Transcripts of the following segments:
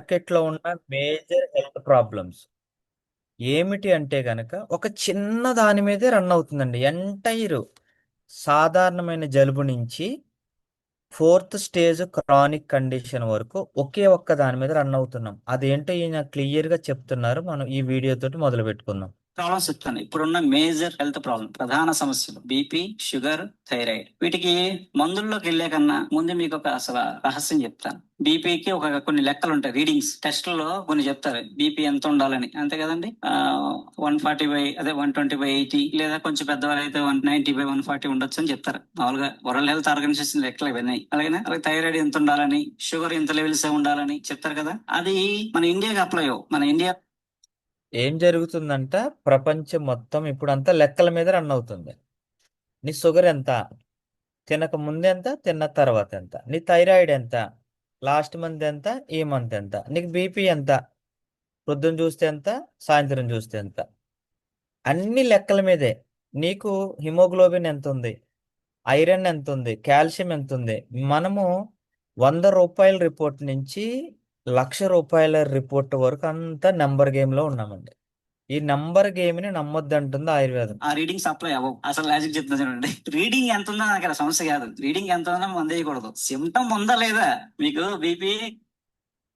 మార్కెట్లో ఉన్న major health problems ఏమిటి అంటే గనక ఒక చిన్న దాని మీదే రన్ అవుతుందండి. ఎంటైర్ సాధారణమైన జలుబు నుంచి ఫోర్త్ స్టేజ్ క్రానిక్ కండిషన్ వరకు ఒకే ఒక్క దాని మీద రన్ అవుతున్నాం. అదేంటో ఈయన క్లియర్ గా చెప్తున్నారు. మనం ఈ వీడియో తోటి మొదలు పెట్టుకుందాం. ప్రాబ్లమ్స్ చెప్తాను. ఇప్పుడున్న మేజర్ హెల్త్ ప్రాబ్లం, ప్రధాన సమస్యలు బీపీ, షుగర్, థైరాయిడ్. వీటికి మందుల్లోకి వెళ్లే కన్నా ముందు మీకు ఒక అసలు రహస్యం చెప్తాను. బీపీకి కొన్ని లెక్కలు ఉంటాయి, రీడింగ్స్ టెస్ట్లో కొన్ని చెప్తారు. బీపీ ఎంత ఉండాలని, అంతే కదండి. 140 అదే 120/80, లేదా కొంచెం పెద్దవాళ్ళు అయితే 190/140 ఉండొచ్చు అని చెప్తారు. మామూలుగా వరల్డ్ హెల్త్ ఆర్గనైజేషన్ లెక్కలు ఇవన్నీ. అలాగే థైరాయిడ్ ఎంత ఉండాలని, షుగర్ ఎంత లెవెల్స్ ఉండాలని చెప్తారు కదా. అది మన ఇండియాకి అప్లై అవ్వవు. మన ఇండియా ఏం జరుగుతుందంట, ప్రపంచం మొత్తం ఇప్పుడంతా లెక్కల మీద రన్ అవుతుంది. నీ షుగర్ ఎంత, తినక ముందు ఎంత, తిన్న తర్వాత ఎంత, నీ థైరాయిడ్ ఎంత, లాస్ట్ మంత్ ఎంత, ఈ మంత్ ఎంత, నీకు బీపీ ఎంత, పొద్దున్న చూస్తే ఎంత, సాయంత్రం చూస్తే ఎంత, అన్ని లెక్కల మీదే. నీకు హిమోగ్లోబిన్ ఎంత ఉంది, ఐరన్ ఎంత ఉంది, కాల్షియం ఎంత ఉంది. మనము రూ. 100 రిపోర్ట్ నుంచి రూ. 1,00,000 రిపోర్ట్ వరకు అంతా నెంబర్ గేమ్ లో ఉన్నామండి. ఈ నంబర్ గేమ్ ని నమ్మొద్దంటుంది ఆయుర్వేదం. ఆ రీడింగ్స్ అప్లై అవ్వవు. అసలు లాజిక్ చెప్తున్నా చూడండి. రీడింగ్ ఎంత ఉందో నాకు అక్కడ సమస్య కాదు. రీడింగ్ ఎంత ఉందో మందేయకూడదు. సిమ్టమ్ ఉందా లేదా మీకు బీపీ.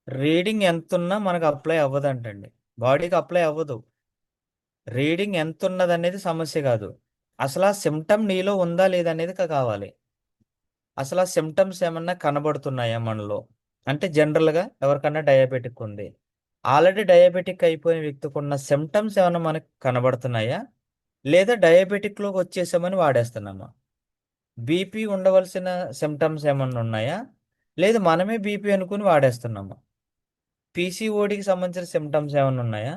రీడింగ్ ఎంత ఉన్నా మనకు అప్లై అవ్వదంటండి. బాడీకి అప్లై అవ్వదు. రీడింగ్ ఎంత ఉన్నది అనేది సమస్య కాదు. అసలు ఆ సిమ్టమ్ నీలో ఉందా లేదా అనేది కావాలి. అసలు ఆ సిమ్టమ్స్ ఏమన్నా కనబడుతున్నాయా మనలో? అంటే జనరల్గా ఎవరికన్నా డయాబెటిక్ ఉంది, ఆల్రెడీ డయాబెటిక్ అయిపోయిన వ్యక్తికి ఉన్న సిమ్టమ్స్ ఏమైనా మనకు కనబడుతున్నాయా, లేదా డయాబెటిక్లోకి వచ్చేసామని వాడేస్తున్నామా? బీపీ ఉండవలసిన సిమ్టమ్స్ ఏమన్నా ఉన్నాయా, లేదు మనమే బీపీ అనుకుని వాడేస్తున్నామా? పీసీఓడికి సంబంధించిన సిమ్టమ్స్ ఏమైనా ఉన్నాయా,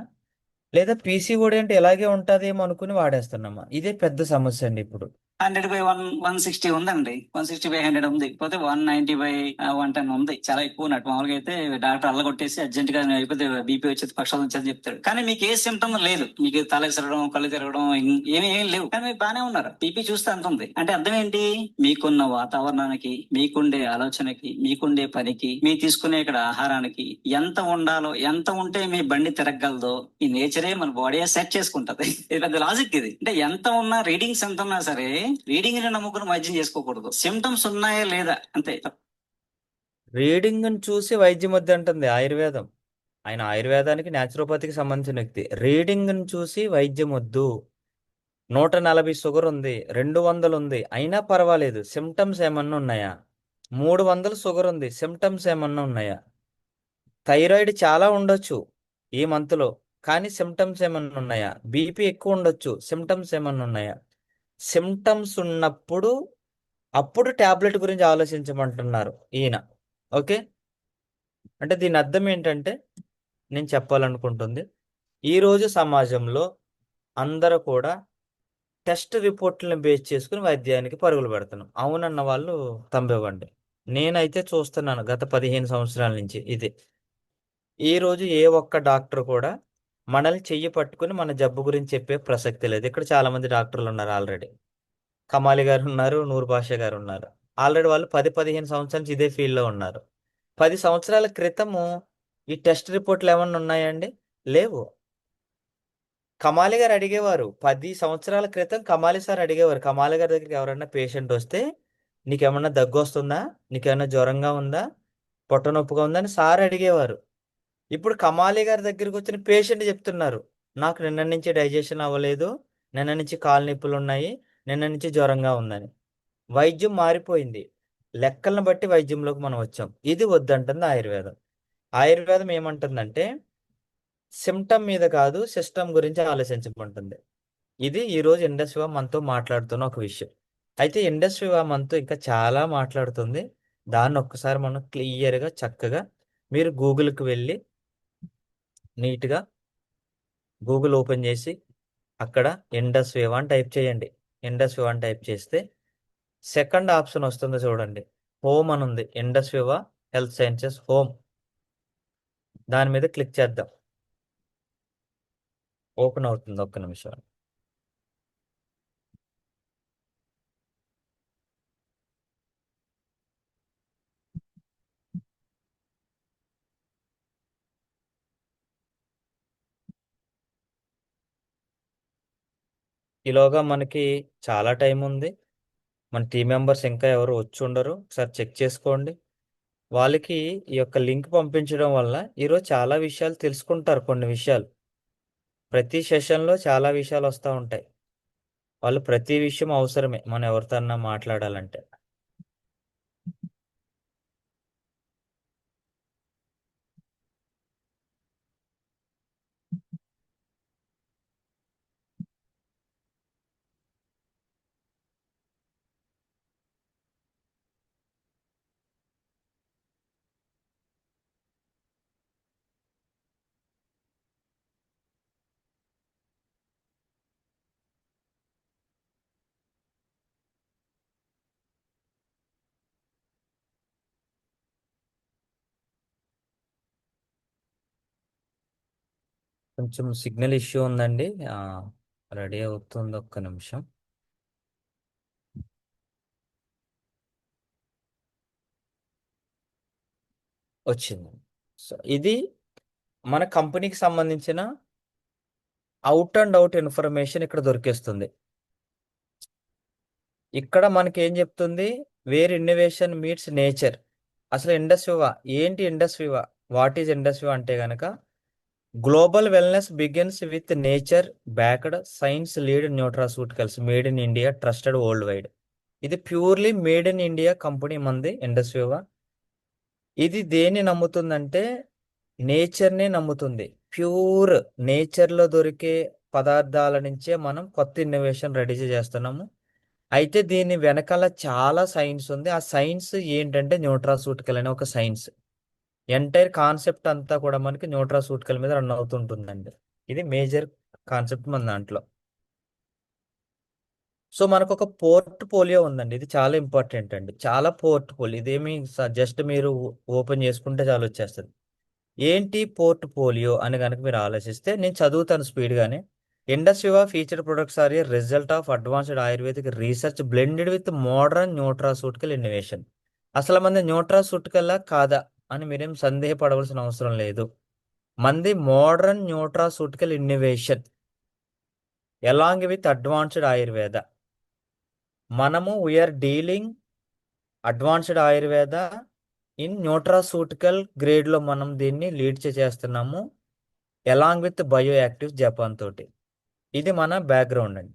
లేదా పీసీఓడి అంటే ఇలాగే ఉంటుందేమో అనుకుని వాడేస్తున్నామా? ఇదే పెద్ద సమస్య అండి ఇప్పుడు. 100/160 ఉందండి. 160/100 ఉంది. పోతే 190/110 ఉంది. చాలా ఎక్కువ ఉన్నట్టు. మామూలుగా అయితే డాక్టర్ అల్లగొట్టేసి అర్జెంట్ గా అయిపోతే బీపీ వచ్చేది, పక్షాలు వచ్చేది చెప్తాడు. కానీ మీకు ఏ సిమ్టమ్ లేదు. మీకు తల తిరగడం, కళ్ళు తిరగడం ఏమీ లేవు. కానీ మీరు బాగానే ఉన్నారు. బీపీ చూస్తే అంత ఉంది అంటే అర్థం ఏంటి? మీకున్న వాతావరణానికి, మీకుండే ఆలోచనకి, మీకుండే పనికి, మీ తీసుకునే ఇక్కడ ఆహారానికి ఎంత ఉండాలో, ఎంత ఉంటే మీ బండి తిరగలదో ఈ నేచరే మన బాడీ సెట్ చేసుకుంటది. ఇది పెద్ద లాజిక్. ఇది అంటే ఎంత ఉన్నా, రీడింగ్స్ ఎంత ఉన్నా సరే రీడింగ్ ని నమ్ముకుని వైద్యం చేసుకోకూడదు. సిమ్టమ్స్ ఉన్నాయా లేదా అంతే. రీడింగ్ని చూసి వైద్యం వద్దు అంటుంది ఆయుర్వేదం. ఆయన ఆయుర్వేదానికి న్యాచురోపతికి సంబంధించిన వ్యక్తి. రీడింగ్ని చూసి వైద్యం వద్దు. 140 షుగర్ ఉంది, 200 ఉంది, అయినా పర్వాలేదు. సిమ్టమ్స్ ఏమన్నా ఉన్నాయా? 300 షుగర్ ఉంది, సిమ్టమ్స్ ఏమన్నా ఉన్నాయా? థైరాయిడ్ చాలా ఉండొచ్చు ఈ మంత్లో, కానీ సిమ్టమ్స్ ఏమన్నా ఉన్నాయా? బీపీ ఎక్కువ ఉండొచ్చు, సిమ్టమ్స్ ఏమన్నా ఉన్నాయా? సిమ్టమ్స్ ఉన్నప్పుడు అప్పుడు టాబ్లెట్ గురించి ఆలోచించమంటున్నారు ఈయన. ఓకే, అంటే దీని అర్థం ఏంటంటే, నేను చెప్పాలనుకుంటుంది, ఈరోజు సమాజంలో అందరూ కూడా టెస్ట్ రిపోర్ట్లను బేస్ చేసుకుని వైద్యానికి పరుగులు పెడుతున్నాం. అవునన్న వాళ్ళు తంబివ్వండి. నేనైతే చూస్తున్నాను గత 15 సంవత్సరాల నుంచి ఇది. ఈ రోజు ఏ ఒక్క డాక్టర్ కూడా మనల్ని చెయ్యి పట్టుకుని మన జబ్బు గురించి చెప్పే ప్రసక్తి లేదు. ఇక్కడ చాలా మంది డాక్టర్లు ఉన్నారు ఆల్రెడీ. కమాలి గారు ఉన్నారు, నూరు భాష గారు ఉన్నారు. ఆల్రెడీ వాళ్ళు 10-15 సంవత్సరాల నుంచి ఇదే ఫీల్డ్లో ఉన్నారు. 10 సంవత్సరాల క్రితము ఈ టెస్ట్ రిపోర్ట్లు ఏమన్నా ఉన్నాయండి? లేవు. కమాలి గారు అడిగేవారు 10 సంవత్సరాల క్రితం. కమాలి సార్ అడిగేవారు, కమాలి గారి దగ్గరికి ఎవరైనా పేషెంట్ వస్తే, నీకేమన్నా దగ్గు వస్తుందా, నీకేమన్నా జ్వరంగా ఉందా, పొట్ట నొప్పిగా ఉందా అని సార్ అడిగేవారు. ఇప్పుడు కమాలి గారి దగ్గరికి వచ్చిన పేషెంట్ చెప్తున్నారు, నాకు నిన్న నుంచి డైజెషన్ అవ్వలేదు, నిన్న నుంచి కాలు నొప్పులు ఉన్నాయి, నిన్న నుంచి జ్వరంగా ఉందని. వైద్యం మారిపోయింది. లెక్కలను బట్టి వైద్యంలోకి మనం వచ్చాం. ఇది వద్దంటుంది ఆయుర్వేదం. ఆయుర్వేదం ఏమంటుందంటే, సిమ్టమ్ మీద కాదు సిస్టమ్ గురించి ఆలోచించమంటుంది. ఇది ఈరోజు ఇండస్ట్రీ మనతో మాట్లాడుతున్న ఒక విషయం. అయితే ఇండస్ట్రీ మనతో ఇంకా చాలా మాట్లాడుతుంది. దాన్ని ఒక్కసారి మనం క్లియర్గా చక్కగా మీరు గూగుల్కి వెళ్ళి నీట్గా గూగుల్ ఓపెన్ చేసి అక్కడ ఇండస్ట్రీ అని టైప్ చేయండి. ఇండస్ట్రీ అని టైప్ చేస్తే సెకండ్ ఆప్షన్ వస్తుంది చూడండి, హోమ్ అని ఉంది. ఇండస్ట్రీ హెల్త్ సైన్సెస్ హోమ్, దాని మీద క్లిక్ చేద్దాం. ఓపెన్ అవుతుంది, ఒక్క నిమిషం. ఈలోగా మనకి చాలా టైం ఉంది. మన టీం మెంబర్స్ ఇంకా ఎవరు వచ్చి ఉండరు, ఒకసారి చెక్ చేసుకోండి. వాళ్ళకి ఈ యొక్క లింక్ పంపించడం వల్ల ఈరోజు చాలా విషయాలు తెలుసుకుంటారు. కొన్ని విషయాలు ప్రతి సెషన్లో చాలా విషయాలు వస్తూ ఉంటాయి. వాళ్ళు ప్రతి విషయం అవసరమే మనం ఎవరితోన్నా మాట్లాడాలంటే. కొంచెం సిగ్నల్ ఇష్యూ ఉందండి. రెడీ అవుతుంది, ఒక్క నిమిషం. వచ్చింది. సో ఇది మన కంపెనీకి సంబంధించిన అవుట్ అండ్ అవుట్ ఇన్ఫర్మేషన్ ఇక్కడ దొరికేస్తుంది. ఇక్కడ మనకి ఏం చెప్తుంది, వేర్ ఇన్నోవేషన్ మీట్స్ నేచర్. అసలు ఇండస్ట్రీవా ఏంటి? ఇండస్ట్రీవా వాట్ ఈజ్ ఇండస్ట్రీ అంటే గనక global wellness begins with nature backed science lead nutraceuticals made in India trusted worldwide. ఇది purely made in India company మంది ఇండస్ట్రీవా. ఇది దేన్ని నమ్ముతుందంటే నేచర్ని నమ్ముతుంది. ప్యూర్ నేచర్లో దొరికే పదార్థాల నుంచే మనం కొత్త ఇన్నోవేషన్ రెడీ చేస్తున్నాము. అయితే దీని వెనకాల చాలా సైన్స్ ఉంది. ఆ సైన్స్ ఏంటంటే న్యూట్రాసూటికల్ అనే ఒక సైన్స్. ఎంటైర్ కాన్సెప్ట్ అంతా కూడా మనకి న్యూట్రాసూటికల్ మీద రన్ అవుతుంటుందండి. ఇది మేజర్ కాన్సెప్ట్ మన దాంట్లో. సో మనకు ఒక పోర్ట్ఫోలియో ఉందండి. ఇది చాలా ఇంపార్టెంట్ అండి. చాలా పోర్ట్ఫోలియో, ఇదేమి జస్ట్ మీరు ఓపెన్ చేసుకుంటే చాలా వచ్చేస్తుంది. ఏంటి పోర్ట్ఫోలియో అని కనుక మీరు ఆలోచిస్తే నేను చదువుతాను స్పీడ్గానే. ఇండస్ట్రీవా feature products are a result of advanced ayurvedic research blended with modern nutraceutical innovation. అసలు మంది న్యూట్రాసూటికల్లా కాదా అని మీరేం సందేహపడవలసిన అవసరం లేదు. మంది modern nutraceutical innovation along with advanced ayurveda. మనము we are dealing advanced ayurveda in nutraceutical గ్రేడ్లో మనం దీన్ని లీడ్ చేస్తున్నాము, along with bioactive Japan తోటి. ఇది మన బ్యాక్గ్రౌండ్ అండి.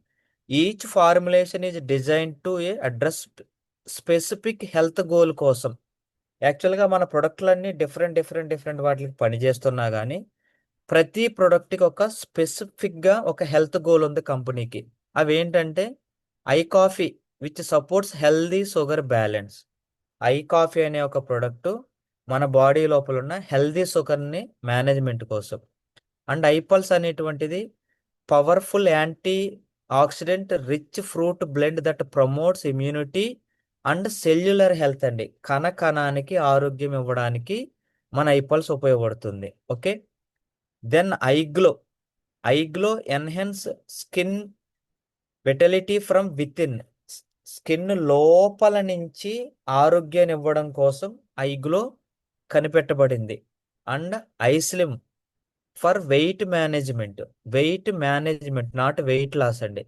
Each formulation is design to a address specific health goal కోసం. యాక్చువల్గా మన ప్రొడక్ట్లన్నీ డిఫరెంట్ డిఫరెంట్ డిఫరెంట్ వాటికి పనిచేస్తున్నా కానీ ప్రతి ప్రొడక్ట్కి ఒక స్పెసిఫిక్గా ఒక హెల్త్ గోల్ ఉంది కంపెనీకి. అవి ఏంటంటే I coffee which supports healthy sugar balance. I coffee అనే ఒక ప్రోడక్ట్ మన బాడీ లోపల ఉన్న హెల్దీ షుగర్ని మేనేజ్మెంట్ కోసం. అండ్ ఐపల్స్ అనేటువంటిది powerful antioxidant rich fruit blend that promotes immunity and cellular health అండి. కణ కణానికి ఆరోగ్యం ఇవ్వడానికి మన ఐపల్స్ ఉపయోగపడుతుంది. Okay. Then iGlow. IGlow enhance skin vitality from within. Skin లోపల నుంచి ఆరోగ్యాన్ని ఇవ్వడం కోసం ఐగ్లో కనిపెట్టబడింది. And iSlim for weight management. Weight management, not weight loss అండి.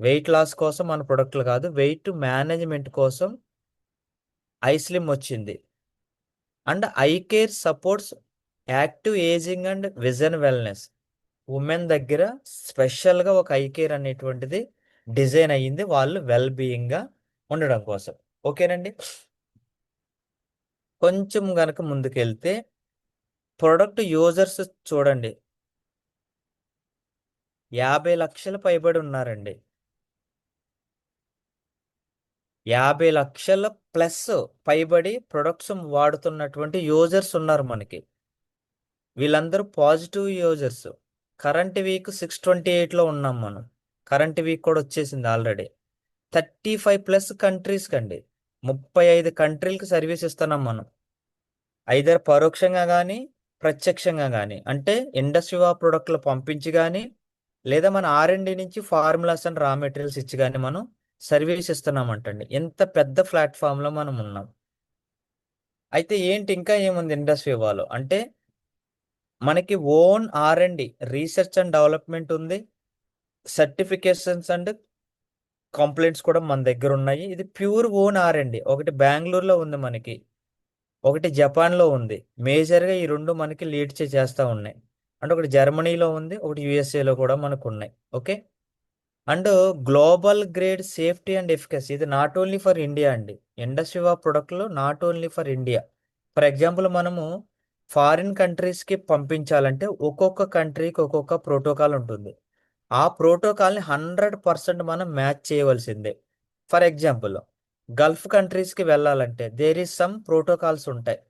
వెయిట్ లాస్ కోసం మన ప్రొడక్ట్లు కాదు, వెయిట్ మేనేజ్మెంట్ కోసం ఐస్లిమ్ వచ్చింది. And iCare supports active ageing and vision wellness. Women దగ్గర స్పెషల్గా ఒక ఐ కేర్ అనేటువంటిది డిజైన్ అయ్యింది, వాళ్ళు వెల్ బీయింగ్గా ఉండడం కోసం. ఓకేనండి. కొంచెం గనక ముందుకెళ్తే ప్రొడక్ట్ యూజర్స్ చూడండి, 50 లక్షల పైబడి ఉన్నారండి. 50 లక్షల ప్లస్ పైబడి ప్రొడక్ట్స్ వాడుతున్నటువంటి యూజర్స్ ఉన్నారు మనకి. వీళ్ళందరూ పాజిటివ్ యూజర్స్. కరెంట్ వీక్ 628లో ఉన్నాం మనం. కరెంట్ వీక్ కూడా వచ్చేసింది ఆల్రెడీ. 35+ కంట్రీస్ కండి, 35 కంట్రీలకి సర్వీస్ ఇస్తున్నాం మనం. ఐదర్ పరోక్షంగా కానీ ప్రత్యక్షంగా కానీ, అంటే ఇండస్ట్రీ ఆఫ్ ప్రొడక్ట్లు పంపించి కానీ లేదా మన R&D నుంచి ఫార్ములాస్ అండ్ రా మెటీరియల్స్ ఇచ్చి కానీ మనం సర్వీస్ ఇస్తున్నామంటండి. ఎంత పెద్ద ప్లాట్ఫామ్లో మనం ఉన్నాం. అయితే ఏంటి ఇంకా ఏముంది ఇండస్ట్రీ వాళ్ళు అంటే, మనకి own R&D research and development ఉంది, సర్టిఫికేషన్స్ అండ్ కంప్లైంట్స్ కూడా మన దగ్గర ఉన్నాయి. ఇది ప్యూర్ ఓన్ ఆర్ అండి. ఒకటి బెంగళూరులో ఉంది మనకి, ఒకటి జపాన్లో ఉంది. మేజర్గా ఈ రెండు మనకి లీడ్ చేస్తూ ఉన్నాయి. అంటే ఒకటి జర్మనీలో ఉంది, ఒకటి యుఎస్ఏలో కూడా మనకు ఉన్నాయి. Okay. And global grade safety and efficacy, ఇది నాట్ ఓన్లీ ఫర్ ఇండియా అండి. ఇండస్ట్రీ ఆఫ్ ప్రొడక్ట్లో not only for India. For example మనము ఫారిన్ కంట్రీస్కి పంపించాలంటే ఒక్కొక్క కంట్రీకి ఒక్కొక్క ప్రోటోకాల్ ఉంటుంది. ఆ ప్రోటోకాల్ని 100% మనం మ్యాచ్ చేయవలసిందే. ఫర్ ఎగ్జాంపుల్ గల్ఫ్ కంట్రీస్కి వెళ్ళాలంటే దేర్ ఈస్ సమ్ ప్రోటోకాల్స్ ఉంటాయి.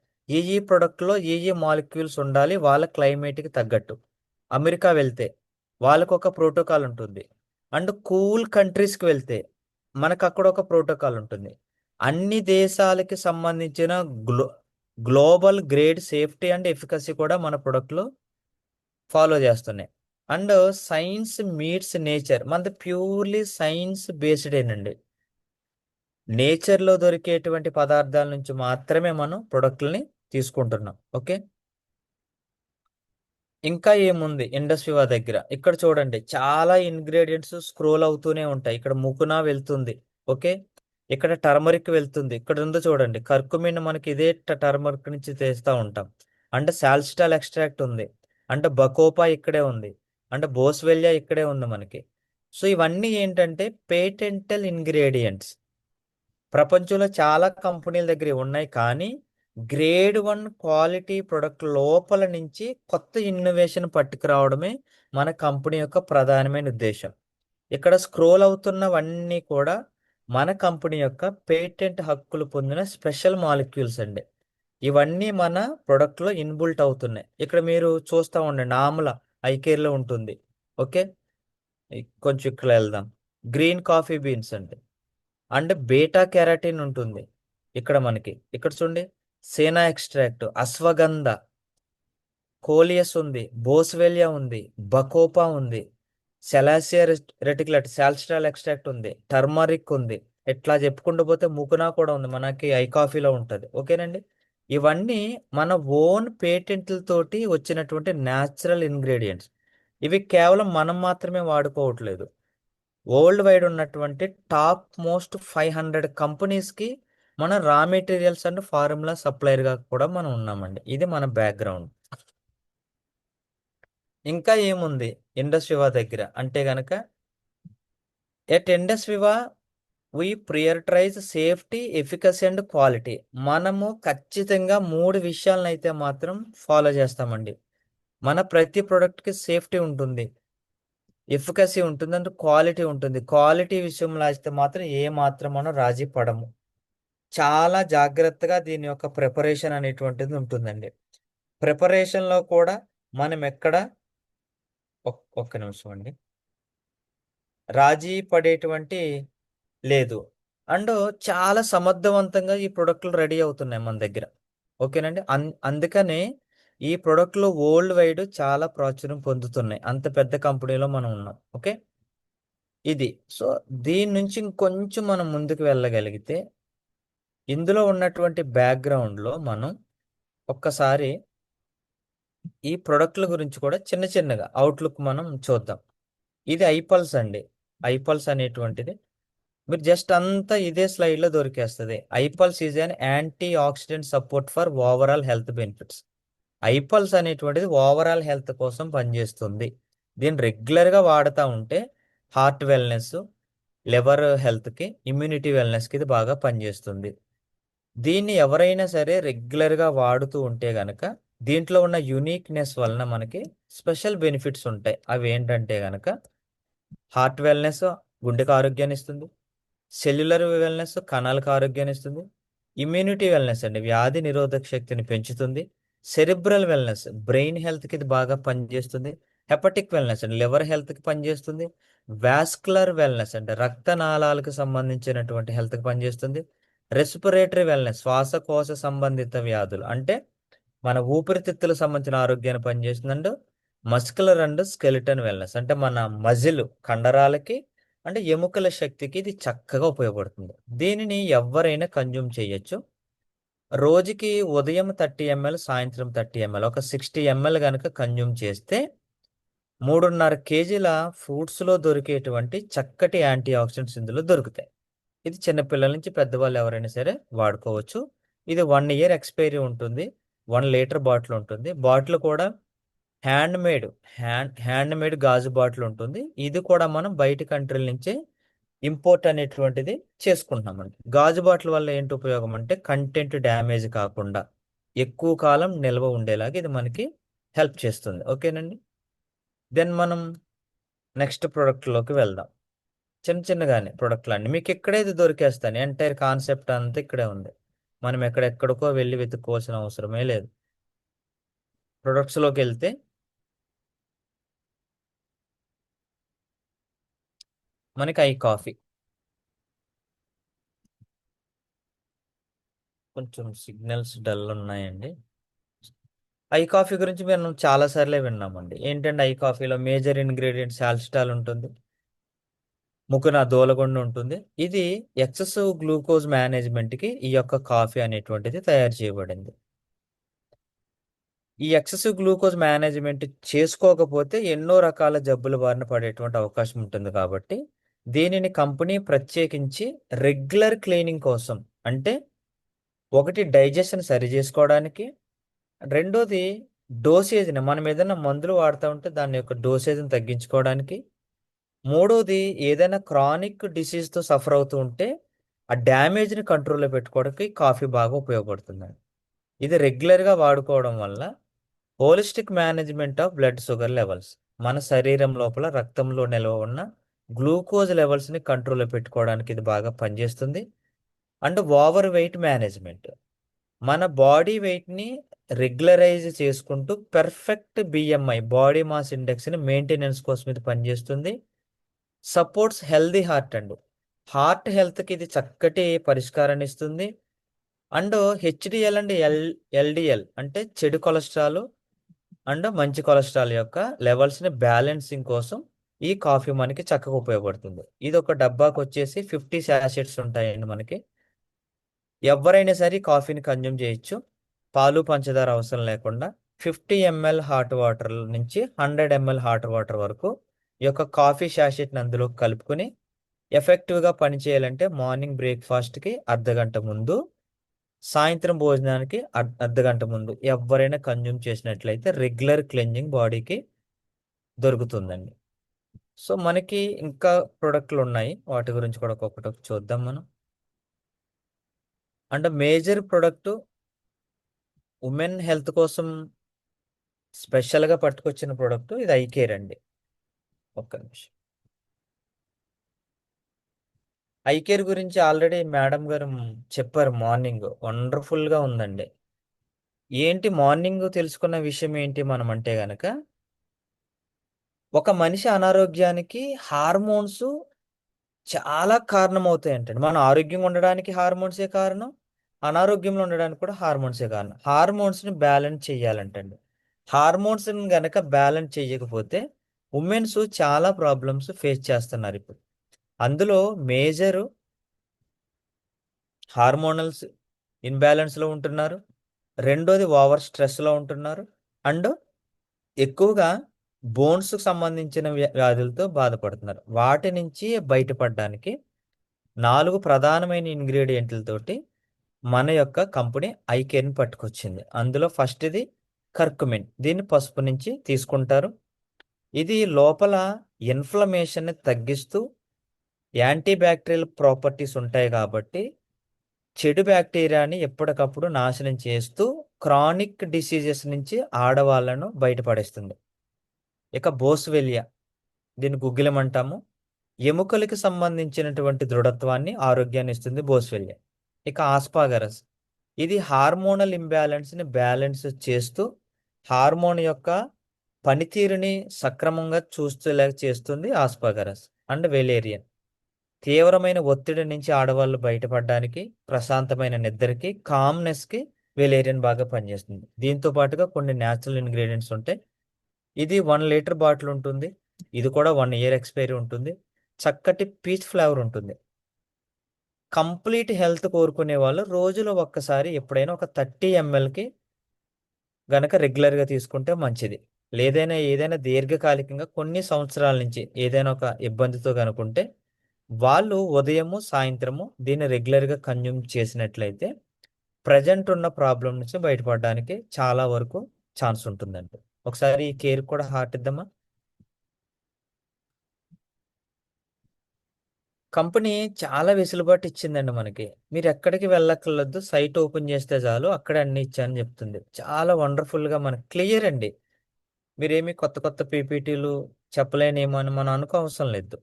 ఈ ప్రొడక్ట్లో ఈ మాలిక్యూల్స్ ఉండాలి వాళ్ళ క్లైమేట్కి తగ్గట్టు. అమెరికా వెళ్తే వాళ్ళకు ఒక ప్రోటోకాల్ ఉంటుంది. అండ్ కూల్ కంట్రీస్కి వెళ్తే మనకు అక్కడ ఒక ప్రోటోకాల్ ఉంటుంది. అన్ని దేశాలకి సంబంధించిన global grade safety and efficacy కూడా మన ప్రొడక్ట్లో ఫాలో చేస్తున్నాయి. అండ్ సైన్స్ మీట్స్ నేచర్, మనది ప్యూర్లీ సైన్స్ బేస్డేనండి. నేచర్లో దొరికేటువంటి పదార్థాల నుంచి మాత్రమే మనం ప్రొడక్ట్లని తీసుకుంటున్నాం. ఓకే. ఇంకా ఏముంది ఇండస్ట్రీవా దగ్గర, ఇక్కడ చూడండి చాలా ఇంగ్రీడియంట్స్ స్క్రోల్ అవుతూనే ఉంటాయి. ఇక్కడ ముకునా వెళ్తుంది. ఓకే. ఇక్కడ టర్మరిక్ వెళ్తుంది. ఇక్కడ ఉందో చూడండి కర్కుమిన్, మనకి ఇదే టర్మరిక్ నుంచి తీస్తూ ఉంటాం. అంటే సాల్సిటాల్ ఎక్స్ట్రాక్ట్ ఉంది. అంటే బకోపా ఇక్కడే ఉంది. అంటే బోస్వెలియా ఇక్కడే ఉంది మనకి. సో ఇవన్నీ ఏంటంటే పేటెంటల్ ఇంగ్రీడియంట్స్. ప్రపంచంలో చాలా కంపెనీల దగ్గర ఉన్నాయి, కానీ గ్రేడ్ 1 క్వాలిటీ ప్రొడక్ట్ లోపల నుంచి కొత్త ఇన్నోవేషన్ పట్టుకురావడమే మన కంపెనీ యొక్క ప్రధానమైన ఉద్దేశం. ఇక్కడ స్క్రోల్ అవుతున్నవన్నీ కూడా మన కంపెనీ యొక్క పేటెంట్ హక్కులు పొందిన స్పెషల్ మాలిక్యూల్స్ అండి. ఇవన్నీ మన ప్రొడక్ట్లో ఇన్బుల్ట్ అవుతున్నాయి. ఇక్కడ మీరు చూస్తూ ఉండండి, ఆమ్ల ఐకేర్లో ఉంటుంది. ఓకే. కొంచెం ఇక్కడ వెళ్దాం. గ్రీన్ కాఫీ బీన్స్ అండి. అండ్ బీటా కెరాటిన్ ఉంటుంది ఇక్కడ మనకి. ఇక్కడ చూడండి సేనా ఎక్స్ట్రాక్ట్, అశ్వగంధ, కోలియస్ ఉంది, బోస్వెలియా ఉంది, బకోపా ఉంది, సెలాసియా రెటిక్యులేట్, సాల్సిటాల్ ఎక్స్ట్రాక్ట్ ఉంది, టర్మరిక్ ఉంది. ఇట్లా చెప్పుకుంటూ పోతే ముకునా కూడా ఉంది, మనకి ఐ కాఫీలో ఉంటుంది. ఓకేనండి. ఇవన్నీ మన ఓన్ పేటెంట్లతోటి వచ్చినటువంటి న్యాచురల్ ఇంగ్రీడియంట్స్. ఇవి కేవలం మనం మాత్రమే వాడుకోవట్లేదు. వరల్డ్ వైడ్ ఉన్నటువంటి టాప్ మోస్ట్ 500 కంపెనీస్కి మన రా మెటీరియల్స్ అండ్ ఫార్ములా సప్లయర్గా కూడా మనం ఉన్నామండి. ఇది మన బ్యాక్గ్రౌండ్. ఇంకా ఏముంది ఇండస్ట్రీవా దగ్గర అంటే గనక, ఎట్ ఇండస్ట్రీవా we prioritise safety, efficacy and quality. మనము ఖచ్చితంగా 3 విషయాలను అయితే మాత్రం ఫాలో చేస్తామండి. మన ప్రతి ప్రోడక్ట్కి సేఫ్టీ ఉంటుంది, ఎఫికసీ ఉంటుంది, అంటే క్వాలిటీ ఉంటుంది. క్వాలిటీ విషయంలో అయితే మాత్రం ఏ మాత్రం మనం రాజీ పడము. చాలా జాగ్రత్తగా దీని యొక్క ప్రిపరేషన్ అనేటువంటిది ఉంటుందండి. ప్రిపరేషన్లో కూడా మనం ఎక్కడ ఒక్క నిమిషం అండి, రాజీ పడేటువంటి లేదు. అండ్ చాలా సమర్థవంతంగా ఈ ప్రొడక్ట్లు రెడీ అవుతున్నాయి మన దగ్గర. ఓకేనండి. అందుకనే ఈ ప్రొడక్ట్లు వరల్డ్ వైడ్ చాలా ప్రాచుర్యం పొందుతున్నాయి. అంత పెద్ద కంపెనీలో మనం ఉన్నాం. ఓకే. ఇది సో దీని నుంచి ఇంకొంచెం మనం ముందుకు వెళ్ళగలిగితే ఇందులో ఉన్నటువంటి బ్యాక్గ్రౌండ్లో మనం ఒక్కసారి ఈ ప్రొడక్ట్ల గురించి కూడా చిన్న చిన్నగా అవుట్లుక్ మనం చూద్దాం. ఇది ఐపల్స్ అండి. ఐపల్స్ అనేటువంటిది మీరు జస్ట్ అంతా ఇదే స్లైడ్లో దొరికేస్తుంది. IPulse is an antioxidant support for overall health benefits. IPulse అనేటువంటిది ఓవరాల్ హెల్త్ కోసం పనిచేస్తుంది. దీన్ని రెగ్యులర్గా వాడుతూ ఉంటే హార్ట్ వెల్నెస్, లివర్ హెల్త్కి, ఇమ్యూనిటీ వెల్నెస్కి ఇది బాగా పనిచేస్తుంది. దీన్ని ఎవరైనా సరే రెగ్యులర్గా వాడుతూ ఉంటే గనక దీంట్లో ఉన్న యూనిక్నెస్ వలన మనకి స్పెషల్ బెనిఫిట్స్ ఉంటాయి. అవి ఏంటంటే గనక హార్ట్ వెల్నెస్, గుండెకి ఆరోగ్యాన్ని ఇస్తుంది. సెల్యులర్ వెల్నెస్, కణాలకు ఆరోగ్యాన్ని ఇస్తుంది. ఇమ్యూనిటీ వెల్నెస్ అండి, వ్యాధి నిరోధక శక్తిని పెంచుతుంది. సెరిబ్రల్ వెల్నెస్, బ్రెయిన్ హెల్త్కి ఇది బాగా పనిచేస్తుంది. హెపటిక్ వెల్నెస్ అండి, లివర్ హెల్త్కి పనిచేస్తుంది. వాస్కులర్ వెల్నెస్ అంటే రక్తనాళాలకు సంబంధించినటువంటి హెల్త్కి పనిచేస్తుంది. రెస్పిరేటరీ వెల్నెస్, శ్వాసకోశ సంబంధిత వ్యాధులు అంటే మన ఊపిరితిత్తులకు సంబంధించిన ఆరోగ్యాన్ని పనిచేస్తుందండి. మస్కులర్ అండ్ స్కెలిటన్ వెల్నెస్ అంటే మన మజిల్ కండరాలకి అంటే ఎముకల శక్తికి ఇది చక్కగా ఉపయోగపడుతుంది. దీనిని ఎవరైనా కన్జ్యూమ్ చేయొచ్చు. రోజుకి ఉదయం 30 ml, సాయంత్రం 30 ml, ఒక 60 ml కనుక కన్జ్యూమ్ చేస్తే 3.5 కేజీల ఫ్రూట్స్లో దొరికేటువంటి చక్కటి యాంటీ ఆక్సిడెంట్స్ ఇందులో దొరుకుతాయి. ఇది చిన్నపిల్లల నుంచి పెద్దవాళ్ళు ఎవరైనా సరే వాడుకోవచ్చు. ఇది 1 ఇయర్ ఎక్స్పైరీ ఉంటుంది. 1 లీటర్ బాటిల్ ఉంటుంది. బాటిల్ కూడా హ్యాండ్ మేడ్ హ్యాండ్ మేడ్ గాజు బాటిల్ ఉంటుంది. ఇది కూడా మనం బయట కంట్రీల నుంచే ఇంపోర్ట్ అనేటువంటిది చేసుకుంటున్నామండి. గాజు బాటిల్ వల్ల ఏంటి ఉపయోగం అంటే కంటెంట్ డ్యామేజ్ కాకుండా ఎక్కువ కాలం నిల్వ ఉండేలాగా ఇది మనకి హెల్ప్ చేస్తుంది. ఓకేనండి. దెన్ మనం నెక్స్ట్ ప్రోడక్ట్లోకి వెళ్దాం. చిన్న చిన్నగానే ప్రోడక్ట్లు అన్ని మీకు ఇక్కడే ఇది దొరికేస్తాను. ఎంటైర్ కాన్సెప్ట్ అంతా ఇక్కడే ఉంది. మనం ఎక్కడెక్కడికో వెళ్ళి వెతుక్కోవాల్సిన అవసరమే లేదు. ప్రొడక్ట్స్లోకి వెళ్తే మనకి ఐ కాఫీ, కొంచెం సిగ్నల్స్ డల్ ఉన్నాయండి. ఐ కాఫీ గురించి మేము చాలా సార్లే విన్నామండి. ఏంటంటే ఐ కాఫీలో మేజర్ ఇంగ్రీడియంట్ సాల్సిటాల్ ఉంటుంది, ముకున దూలగొండ ఉంటుంది. ఇది ఎక్సెసివ్ గ్లూకోజ్ మేనేజ్మెంట్కి ఈ యొక్క కాఫీ అనేటువంటిది తయారు చేయబడింది. ఈ ఎక్సెసివ్ గ్లూకోజ్ మేనేజ్మెంట్ చేసుకోకపోతే ఎన్నో రకాల జబ్బుల బారిన పడేటువంటి అవకాశం ఉంటుంది. కాబట్టి దీనిని కంపెనీ ప్రత్యేకించి రెగ్యులర్ క్లీనింగ్ కోసం, అంటే ఒకటి డైజెషన్ సరి చేసుకోవడానికి, రెండోది డోసేజ్ని మనం ఏదైనా మందులు వాడుతూ ఉంటే దాని యొక్క డోసేజ్ని తగ్గించుకోవడానికి, మూడోది ఏదైనా క్రానిక్ డిసీజ్తో సఫర్ అవుతూ ఉంటే ఆ డ్యామేజ్ని కంట్రోల్లో పెట్టుకోవడానికి కాఫీ బాగా ఉపయోగపడుతుందండి. ఇది రెగ్యులర్గా వాడుకోవడం వల్ల holistic management of blood sugar levels, మన శరీరం లోపల రక్తంలో నిల్వ ఉన్న గ్లూకోజ్ లెవెల్స్ని కంట్రోల్లో పెట్టుకోవడానికి ఇది బాగా పనిచేస్తుంది. అండ్ ఓవర్ వెయిట్ మేనేజ్మెంట్, మన బాడీ వెయిట్ని రెగ్యులరైజ్ చేసుకుంటూ పెర్ఫెక్ట్ బిఎంఐ బాడీ మాస్ ఇండెక్స్ని మెయింటెనెన్స్ కోసం ఇది పనిచేస్తుంది. Supports healthy heart and heart హెల్త్కి ఇది చక్కటి పరిష్కారాన్ని ఇస్తుంది. అండ్ హెచ్డిఎల్ అండ్ ఎల్డిఎల్ అంటే చెడు కొలెస్ట్రాల్ అండ్ మంచి కొలెస్ట్రాల్ యొక్క లెవెల్స్ని బ్యాలెన్సింగ్ కోసం ఈ కాఫీ మనకి చక్కగా ఉపయోగపడుతుంది. ఇది ఒక డబ్బాకి వచ్చేసి 50 శాషెట్స్ ఉంటాయండి. మనకి ఎవరైనా సరే కాఫీని కన్జ్యూమ్ చేయొచ్చు, పాలు పంచదార అవసరం లేకుండా. 50 ml హాట్ వాటర్ నుంచి 100 ml హాట్ వాటర్ వరకు ఈ యొక్క కాఫీ శాషెట్ని అందులో కలుపుకొని ఎఫెక్టివ్గా పనిచేయాలంటే మార్నింగ్ బ్రేక్ఫాస్ట్కి అర్ధగంట ముందు, సాయంత్రం భోజనానికి అర్ధగంట ముందు ఎవరైనా కన్జ్యూమ్ చేసినట్లయితే రెగ్యులర్ క్లెన్జింగ్ బాడీకి దొరుకుతుందండి. సో మనకి ఇంకా ప్రొడక్ట్లు ఉన్నాయి, వాటి గురించి కూడా ఒక్కొక్కటి చూద్దాం మనం. అంటే మేజర్ ప్రొడక్ట్ ఉమెన్ హెల్త్ కోసం స్పెషల్గా పట్టుకొచ్చిన ప్రోడక్ట్ ఇది ఐ కేర్ అండి. ఒక్క నిమిషం. ఐ కేర్ గురించి ఆల్రెడీ మేడం గారు చెప్పారు మార్నింగ్, వండర్ఫుల్గా ఉందండి. ఏంటి మార్నింగ్ తెలుసుకున్న విషయం ఏంటి మనం అంటే గనక, ఒక మనిషి అనారోగ్యానికి హార్మోన్స్ చాలా కారణమవుతాయంటండి. మనం ఆరోగ్యంగా ఉండడానికి హార్మోన్సే కారణం, అనారోగ్యంలో ఉండడానికి కూడా హార్మోన్సే కారణం. హార్మోన్స్ని బ్యాలెన్స్ చేయాలంటండి. హార్మోన్స్ని గనక బ్యాలెన్స్ చేయకపోతే ఉమెన్స్ చాలా ప్రాబ్లమ్స్ ఫేస్ చేస్తున్నారు ఇప్పుడు. అందులో మేజరు హార్మోనల్స్ ఇన్బ్యాలెన్స్లో ఉంటున్నారు, రెండోది ఓవర్ స్ట్రెస్లో ఉంటున్నారు, అండ్ ఎక్కువగా బోన్స్కి సంబంధించిన వ్యాధులతో బాధపడుతున్నారు. వాటి నుంచి బయటపడడానికి 4 ప్రధానమైన ఇంగ్రీడియంట్లతోటి మన యొక్క కంపెనీ ఐ కేర్ని పట్టుకొచ్చింది. అందులో ఫస్ట్ది కర్కుమిన్. దీన్ని పసుపు నుంచి తీసుకుంటారు. ఇది లోపల ఇన్ఫ్లమేషన్ని తగ్గిస్తూ యాంటీ బ్యాక్టీరియల్ ప్రాపర్టీస్ ఉంటాయి కాబట్టి చెడు బ్యాక్టీరియాని ఎప్పటికప్పుడు నాశనం చేస్తూ క్రానిక్ డిసీజెస్ నుంచి ఆడవాళ్లను బయటపడేస్తుంది. ఇక బోస్వెలియా, దీన్ని గుగ్గిలం అంటాము. ఎముకలకి సంబంధించినటువంటి దృఢత్వాన్ని, ఆరోగ్యాన్ని ఇస్తుంది బోస్వెలియా. ఇక ఆస్పాగరస్, ఇది హార్మోనల్ ఇంబ్యాలెన్స్ని బ్యాలెన్స్ చేస్తూ హార్మోన్ యొక్క పనితీరుని సక్రమంగా చూస్తూలా చేస్తుంది ఆస్పాగరస్. అండ్ వెలేరియన్, తీవ్రమైన ఒత్తిడి నుంచి ఆడవాళ్ళు బయటపడడానికి, ప్రశాంతమైన నిద్రకి, కామ్నెస్కి వెలేరియన్ బాగా పనిచేస్తుంది. దీంతో పాటుగా కొన్ని న్యాచురల్ ఇంగ్రీడియంట్స్ ఉంటాయి. ఇది 1 లీటర్ బాటిల్ ఉంటుంది. ఇది కూడా 1 ఇయర్ ఎక్స్పైరీ ఉంటుంది. చక్కటి పీచ్ ఫ్లేవర్ ఉంటుంది. కంప్లీట్ హెల్త్ కోరుకునే వాళ్ళు రోజులో ఒక్కసారి ఎప్పుడైనా ఒక 30 mlకి గనక రెగ్యులర్గా తీసుకుంటే మంచిది. ఏదైనా దీర్ఘకాలికంగా కొన్ని సంవత్సరాల నుంచి ఏదైనా ఒక ఇబ్బందితో కనుకుంటే వాళ్ళు ఉదయము సాయంత్రము దీన్ని రెగ్యులర్గా కన్జ్యూమ్ చేసినట్లయితే ప్రజెంట్ ఉన్న ప్రాబ్లం నుంచి బయటపడడానికి చాలా వరకు ఛాన్స్ ఉంటుందండి. ఒకసారి ఈ కేర్ కూడా హార్ట్ ఇద్దామా. కంపెనీ చాలా వెసులుబాటు ఇచ్చిందండి మనకి. మీరు ఎక్కడికి వెళ్ళక్కర్లేదు, సైట్ ఓపెన్ చేస్తే చాలు అక్కడే అన్ని ఇచ్చానని చెప్తుంది. చాలా వండర్ఫుల్గా మనకి క్లియర్ అండి. మీరేమి కొత్త కొత్త పీపీటీలు చెప్పలేనేమో అని మనం అనుకో అవసరం లేదు.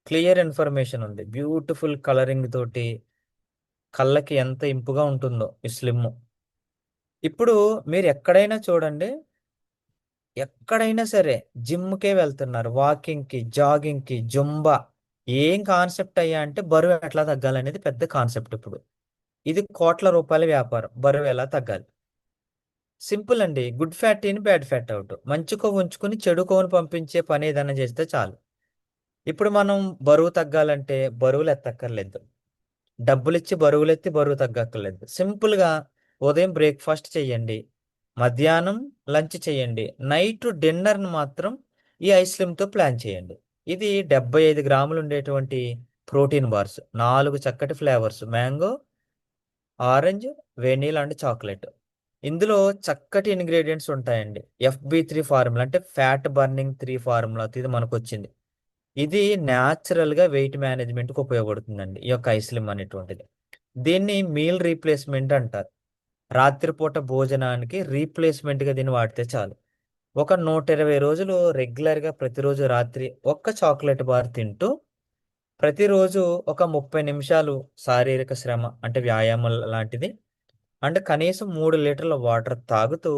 క్లియర్ ఇన్ఫర్మేషన్ ఉంది, బ్యూటిఫుల్ కలరింగ్ తోటి కళ్ళకి ఎంత ఇంపుగా ఉంటుందో ఈ స్లిమ్. ఇప్పుడు మీరు ఎక్కడైనా చూడండి, ఎక్కడైనా సరే జిమ్కే వెళ్తున్నారు, వాకింగ్కి, జాగింగ్కి, జుంబా. ఏం కాన్సెప్ట్ అయ్యా అంటే బరువు ఎట్లా తగ్గాలనేది పెద్ద కాన్సెప్ట్ ఇప్పుడు. ఇది కోట్ల రూపాయల వ్యాపారం, బరువు ఎలా తగ్గాలి. సింపుల్ అండి. Good fat in, bad fat out. మంచి కొవ్వు ఉంచుకుని చెడు కొవ్వును పంపించే పని ఏదైనా చేస్తే చాలు. ఇప్పుడు మనం బరువు తగ్గాలంటే బరువులు ఎత్తక్కర్లేదు, డబ్బులిచ్చి బరువులెత్తి బరువు తగ్గక్కర్లేదు. సింపుల్గా ఉదయం బ్రేక్ఫాస్ట్ చేయండి, మధ్యాహ్నం లంచ్ చేయండి, నైట్ డిన్నర్ని మాత్రం ఈ ఐస్క్రీమ్తో ప్లాన్ చేయండి. ఇది 75 గ్రాములు ఉండేటువంటి ప్రోటీన్ బార్స్, 4 చక్కటి flavours, mango, orange, vanilla and chocolate. ఇందులో చక్కటి ఇంగ్రీడియంట్స్ ఉంటాయండి. FB3 ఫార్ములా అంటే ఫ్యాట్ బర్నింగ్ 3 ఫార్ములాతో ఇది మనకు వచ్చింది. ఇది న్యాచురల్గా వెయిట్ మేనేజ్మెంట్కి ఉపయోగపడుతుందండి ఈ యొక్క ఐస్లిమ్ అనేటువంటిది. దీన్ని మీల్ రీప్లేస్మెంట్ అంటారు. రాత్రిపూట భోజనానికి రీప్లేస్మెంట్గా దీన్ని వాడితే చాలు. ఒక 120 రోజులు రెగ్యులర్గా ప్రతిరోజు రాత్రి ఒక్క చాక్లెట్ బార్ తింటూ ప్రతిరోజు ఒక 30 నిమిషాలు శారీరక శ్రమ అంటే వ్యాయామం లాంటిది అంటే కనీసం 3 లీటర్ల వాటర్ తాగుతూ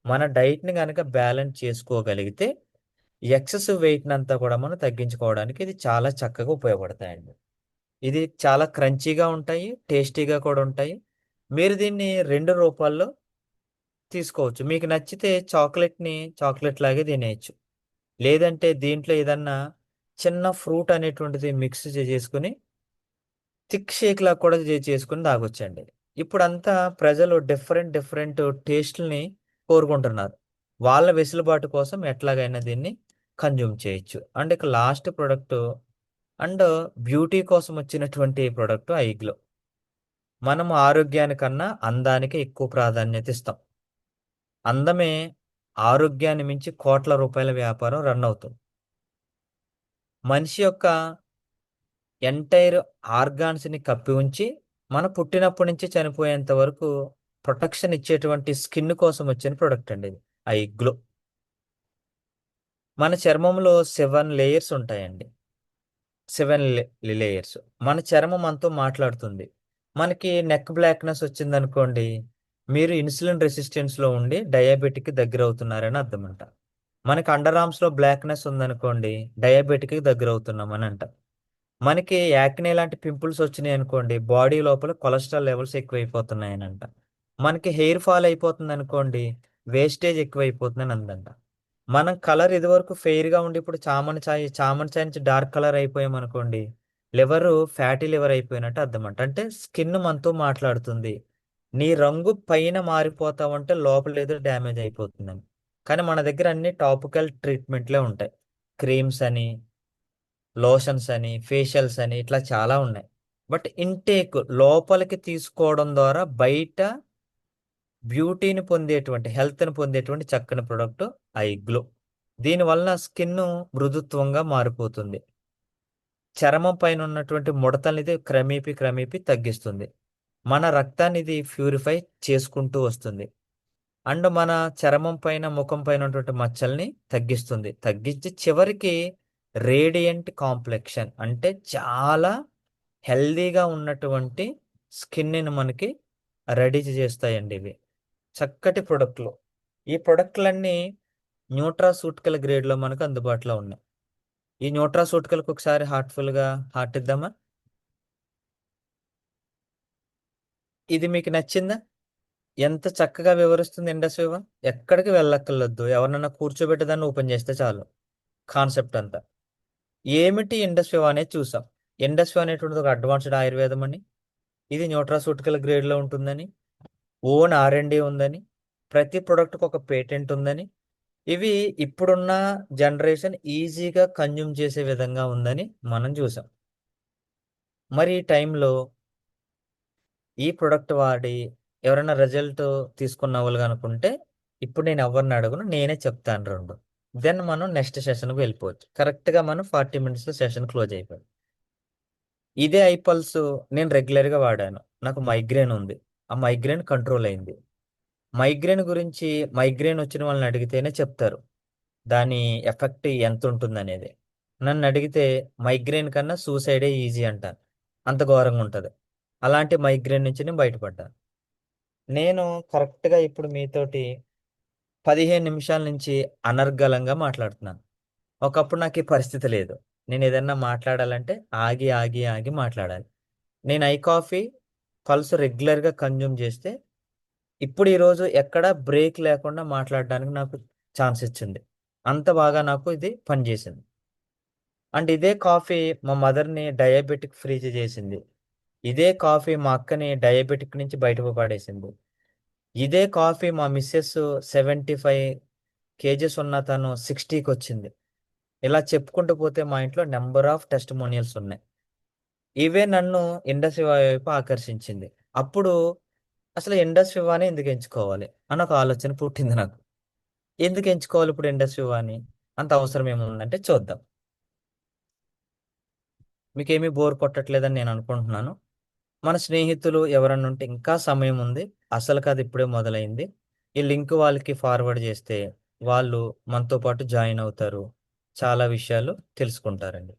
మన డైట్ని కనుక బ్యాలెన్స్ చేసుకోగలిగితే ఎక్సెసివ్ వెయిట్ని అంతా కూడా మనం తగ్గించుకోవడానికి ఇది చాలా చక్కగా ఉపయోగపడతాయండి. ఇది చాలా క్రంచీగా ఉంటాయి, టేస్టీగా కూడా ఉంటాయి. మీరు దీన్ని 2 రూపాల్లో తీసుకోవచ్చు. మీకు నచ్చితే చాక్లెట్ని చాక్లెట్ లాగే తినేయచ్చు. లేదంటే దీంట్లో ఏదన్నా చిన్న ఫ్రూట్ అనేటువంటిది మిక్స్ చేసుకుని థిక్ షేక్‌లా కూడా చేసుకొని తాగొచ్చండి. ఇప్పుడంతా ప్రజలు డిఫరెంట్, డిఫరెంట్ టేస్ట్‌లని కోరుకుంటున్నారు. వాళ్ళ వెసులుబాటు కోసం ఎట్లాగైనా దీన్ని కన్జ్యూమ్ చేయొచ్చు. అండ్ ఇక లాస్ట్ ప్రొడక్టు అండ్ బ్యూటీ కోసం వచ్చినటువంటి ప్రొడక్టు ఐగ్లో. మనం ఆరోగ్యానికన్నా అందానికి ఎక్కువ ప్రాధాన్యత ఇస్తాం. అందమే ఆరోగ్యాన్ని మించి కోట్ల రూపాయల వ్యాపారం రన్ అవుతుంది. మనిషి యొక్క ఎంటైర్ ఆర్గాన్స్‌ని కప్పి ఉంచి, మన పుట్టినప్పటి నుంచి చనిపోయేంత వరకు ప్రొటెక్షన్ ఇచ్చేటువంటి స్కిన్ కోసం వచ్చిన ప్రొడక్ట్ అండి ఇది. I glow. మన చర్మంలో 7 లేయర్స్ ఉంటాయండి. 7 లేయర్స్. మన చర్మం మనతో మాట్లాడుతుంది. మనకి నెక్ బ్లాక్‌నెస్ వచ్చిందనుకోండి, మీరు ఇన్సులిన్ రెసిస్టెన్స్‌లో ఉండి డయాబెటిక్‌కి దగ్గరవుతున్నారని అర్థమంట. మనకి అండర్ ఆర్మ్స్‌లో బ్లాక్‌నెస్ ఉందనుకోండి, డయాబెటిక్‌కి దగ్గరవుతున్నామని అంట. మనకి యాక్నే లాంటి పింపుల్స్ వచ్చినాయనుకోండి, బాడీ లోపల కొలెస్ట్రాల్ లెవెల్స్ ఎక్కువైపోతున్నాయనంట. మనకి హెయిర్ ఫాల్ అయిపోతుందనుకోండి, వేస్టేజ్ ఎక్కువైపోతుందని అందంట. మనం కలర్ ఇదివరకు ఫెయిర్‌గా ఉండి ఇప్పుడు చామన్ చాయ్ నుంచి డార్క్ కలర్ అయిపోయామనుకోండి, లివరు ఫ్యాటీ లివర్ అయిపోయినట్టు అర్థమంట. అంటే స్కిన్ మనతో మాట్లాడుతుంది. నీ రంగు పైన మారిపోతావంటే లోపలేదో డ్యామేజ్ అయిపోతుందని. కానీ మన దగ్గర అన్ని టాపికల్ ట్రీట్మెంట్‌లే ఉంటాయి. క్రీమ్స్ అని, లోషన్స్ అని, ఫేషియల్స్ అని ఇట్లా చాలా ఉన్నాయి. బట్ ఇంటేక్ లోపలికి తీసుకోవడం ద్వారా బయట బ్యూటీని పొందేటువంటి, హెల్త్‌ని పొందేటువంటి చక్కని ప్రొడక్ట్ ఐ గ్లో. దీనివల్ల స్కిన్ మృదుత్వంగా మారిపోతుంది. చర్మం పైన ఉన్నటువంటి ముడతల్ని ఇది క్రమేపీ తగ్గిస్తుంది. మన రక్తాన్ని ఇది ప్యూరిఫై చేసుకుంటూ వస్తుంది. అండ్ మన చర్మం పైన, ముఖం పైన ఉన్నటువంటి మచ్చల్ని తగ్గిస్తుంది. తగ్గించి చివరికి రేడియంట్ కాంప్లెక్షన్ అంటే చాలా హెల్దీగా ఉన్నటువంటి స్కిన్‌ని మనకి రెడీ చేస్తాయండి ఇవి. చక్కటి ప్రొడక్ట్‌లు. ఈ ప్రొడక్ట్‌లన్నీ న్యూట్రాసూటికల్ గ్రేడ్‌లో మనకు అందుబాటులో ఉన్నాయి. ఈ న్యూట్రాసూటికల్‌కి ఒకసారి హార్ట్‌ఫుల్‌గా హార్ట్ ఇద్దామా? ఇది మీకు నచ్చిందా? ఎంత చక్కగా వివరిస్తుంది ఇండస్ వివా? ఎక్కడికి వెళ్ళక్కర్లేదు. ఎవరినన్నా కూర్చోబెట్టి దాన్ని ఓపెన్ చేస్తే చాలు. కాన్సెప్ట్ అంతా. ఏమిటి ఇండస్ వివా అనేది చూసాం. ఇండస్ వివా అనేటువంటిది ఒక అడ్వాన్స్డ్ ఆయుర్వేదం అని, ఇది న్యూట్రాసూటికల్ గ్రేడ్‌లో ఉంటుందని, ఓన్ R&D ఉందని, ప్రతి ప్రొడక్ట్‌కి ఒక పేటెంట్ ఉందని, ఇవి ఇప్పుడున్న జనరేషన్ ఈజీగా కన్జ్యూమ్ చేసే విధంగా ఉందని మనం చూసాం. మరి ఈ టైంలో ఈ ప్రొడక్ట్ వాడి ఎవరైనా రిజల్ట్ తీసుకున్న వాళ్ళు అనుకుంటే ఇప్పుడు నేను ఎవరిని అడగను, నేనే చెప్తాను రెండు. దెన్ మనం నెక్స్ట్ సెషన్కి వెళ్ళిపోవచ్చు. కరెక్ట్గా మనం 40 minutes సెషన్ క్లోజ్ అయిపోయింది. ఇదే ఐపల్స్ నేను రెగ్యులర్గా వాడాను. నాకు మైగ్రేన్ ఉంది. ఆ మైగ్రేన్ కంట్రోల్ అయింది. మైగ్రేన్ గురించి మైగ్రేన్ వచ్చిన వాళ్ళని అడిగితేనే చెప్తారు దాని ఎఫెక్ట్ ఎంత ఉంటుందనేది. నన్ను అడిగితే మైగ్రేన్ కన్నా సూసైడే ఈజీ అంటాను. అంత ఘోరంగా ఉంటుంది. అలాంటి మైగ్రేన్ నుంచి నేను బయటపడ్డాను. నేను కరెక్ట్గా ఇప్పుడు మీతోటి 15 నిమిషాల నుంచి అనర్గళంగా మాట్లాడుతున్నాను. ఒకప్పుడు నాకు ఈ పరిస్థితి లేదు. నేను ఏదన్నా మాట్లాడాలంటే ఆగి ఆగి ఆగి మాట్లాడాలి. నేను ఐ కాఫీ పల్స్ రెగ్యులర్గా కన్జ్యూమ్ చేస్తే ఇప్పుడు ఈరోజు ఎక్కడ బ్రేక్ లేకుండా మాట్లాడడానికి నాకు ఛాన్స్ ఇచ్చింది. అంత బాగా నాకు ఇది పనిచేసింది. అండ్ ఇదే కాఫీ మా మదర్ని డయాబెటిక్ ఫ్రీ చేసింది. ఇదే కాఫీ మా అక్కని డయాబెటిక్ నుంచి బయటకు పడేసింది. ఇదే కాఫీ మా మిస్సెస్ 75 kgs ఉన్న తను 60కి వచ్చింది. ఇలా చెప్పుకుంటూ పోతే మా ఇంట్లో నెంబర్ ఆఫ్ టెస్టిమోనియల్స్ ఉన్నాయి. ఇవే నన్ను ఇండస్ట్రీ వైపు ఆకర్షించింది. అప్పుడు అసలు ఇండస్ట్రీ వాని ఎందుకు ఎంచుకోవాలి అని ఒక ఆలోచన పుట్టింది నాకు. ఎందుకు ఎంచుకోవాలి ఇప్పుడు ఇండస్ట్రీ వాని? అంత అవసరం ఏముందంటే చూద్దాం. మీకేమీ బోర్ కొట్టట్లేదని నేను అనుకుంటున్నాను. మన స్నేహితులు ఎవరన్నా ఉంటే ఇంకా సమయం ఉంది. అసలు కాదు ఇప్పుడే మొదలైంది. ఈ లింక్ వాళ్ళకి ఫార్వర్డ్ చేస్తే వాళ్ళు మనతో పాటు జాయిన్ అవుతారు. చాలా విషయాలు తెలుసుకుంటారండి.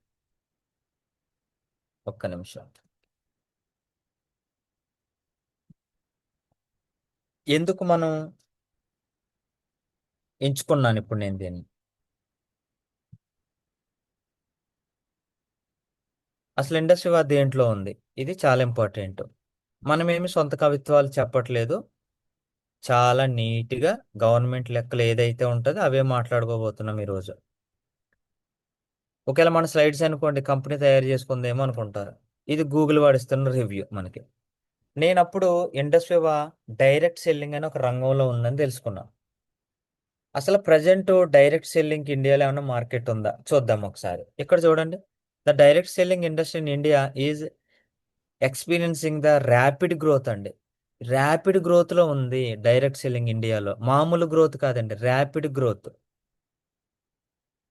ఒక్క నిమిషం. ఎందుకు మనం ఎంచుకున్నాను ఇప్పుడు నేను దీన్ని? అసలు ఇండస్ట్రీ వార్ దేంట్లో ఉంది? ఇది చాలా ఇంపార్టెంట్. మనమేమి సొంత కవిత్వాలు చెప్పట్లేదు. చాలా నీట్‌గా గవర్నమెంట్ లెక్కలు ఏదైతే ఉంటదో అవే మాట్లాడుకోబోతున్నాం ఈరోజు. ఒకవేళ మన స్లైడ్స్ అనుకోండి కంపెనీ తయారు చేసుకుందేమో అనుకుంటారు. ఇది గూగుల్ వాడిస్తున్న రివ్యూ మనకి. నేనప్పుడు ఇండస్ట్రీ డైరెక్ట్ సెల్లింగ్ అని ఒక రంగంలో ఉందని తెలుసుకున్నా. అసలు ప్రజెంట్ డైరెక్ట్ సెల్లింగ్ ఇండియాలో ఏమైనా మార్కెట్ ఉందా చూద్దాం ఒకసారి. ఇక్కడ చూడండి. The direct selling industry in India is experiencing the rapid growth అండి. ర్యాపిడ్ గ్రోత్లో ఉంది డైరెక్ట్ సెల్లింగ్ ఇండియాలో. మామూలు గ్రోత్ కాదండి, rapid growth.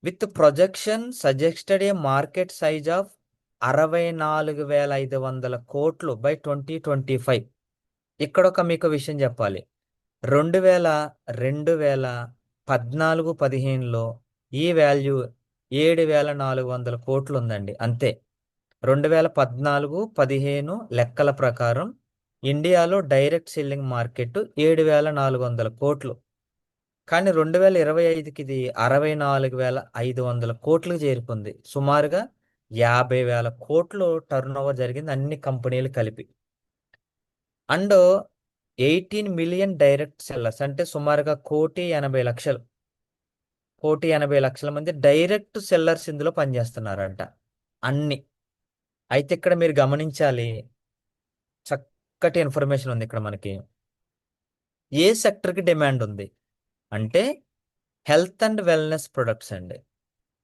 With projection suggested A market size of 64,500 కోట్లు బై 2025. ఇక్కడ ఒక మీకు విషయం చెప్పాలి. 2014-15లో ఈ వాల్యూ 7,400 కోట్లు ఉందండి అంతే. 2014-15 లెక్కల ప్రకారం ఇండియాలో డైరెక్ట్ సెల్లింగ్ మార్కెట్ 7,400 కోట్లు. కానీ 2025కి ఇది 64,500 కోట్లకు చేరుకుంది. సుమారుగా 50,000 కోట్లు టర్న్ ఓవర్ జరిగింది అన్ని కంపెనీలు కలిపి. అండ్ 18 మిలియన్ డైరెక్ట్ సెల్లర్స్ అంటే సుమారుగా 1,80,00,000 1,80,00,000 మంది డైరెక్ట్ సెల్లర్స్ ఇందులో పనిచేస్తున్నారంట అన్ని. అయితే ఇక్కడ మీరు గమనించాలి, చక్కటి ఇన్ఫర్మేషన్ ఉంది ఇక్కడ మనకి. ఏ సెక్టర్కి డిమాండ్ ఉంది అంటే హెల్త్ అండ్ వెల్నెస్ ప్రొడక్ట్స్ అండి.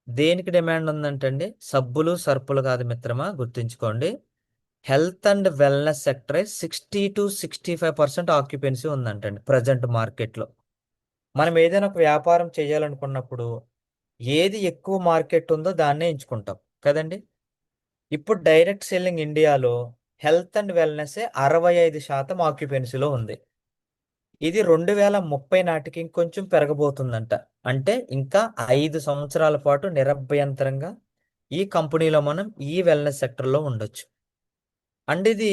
దేనికి డిమాండ్ ఉందంటండి? సబ్బులు సర్పులు కాదు మిత్రమా, గుర్తుంచుకోండి. హెల్త్ అండ్ వెల్నెస్ సెక్టరే 60-65% ఆక్యుపెన్సీ ఉందంటండి ప్రజెంట్ మార్కెట్లో. మనం ఏదైనా ఒక వ్యాపారం చేయాలనుకున్నప్పుడు ఏది ఎక్కువ మార్కెట్ ఉందో దాన్నే ఎంచుకుంటాం కదండి. ఇప్పుడు డైరెక్ట్ సెల్లింగ్ ఇండియాలో హెల్త్ అండ్ వెల్నెస్ 65% ఆక్యుపెన్సీలో ఉంది. ఇది 2030 నాటికి ఇంకొంచెం పెరగబోతుందంట. అంటే ఇంకా 5 సంవత్సరాల పాటు నిరభ్యంతరంగా ఈ కంపెనీలో మనం ఈ వెల్నెస్ సెక్టర్లో ఉండొచ్చు. అండ్ ఇది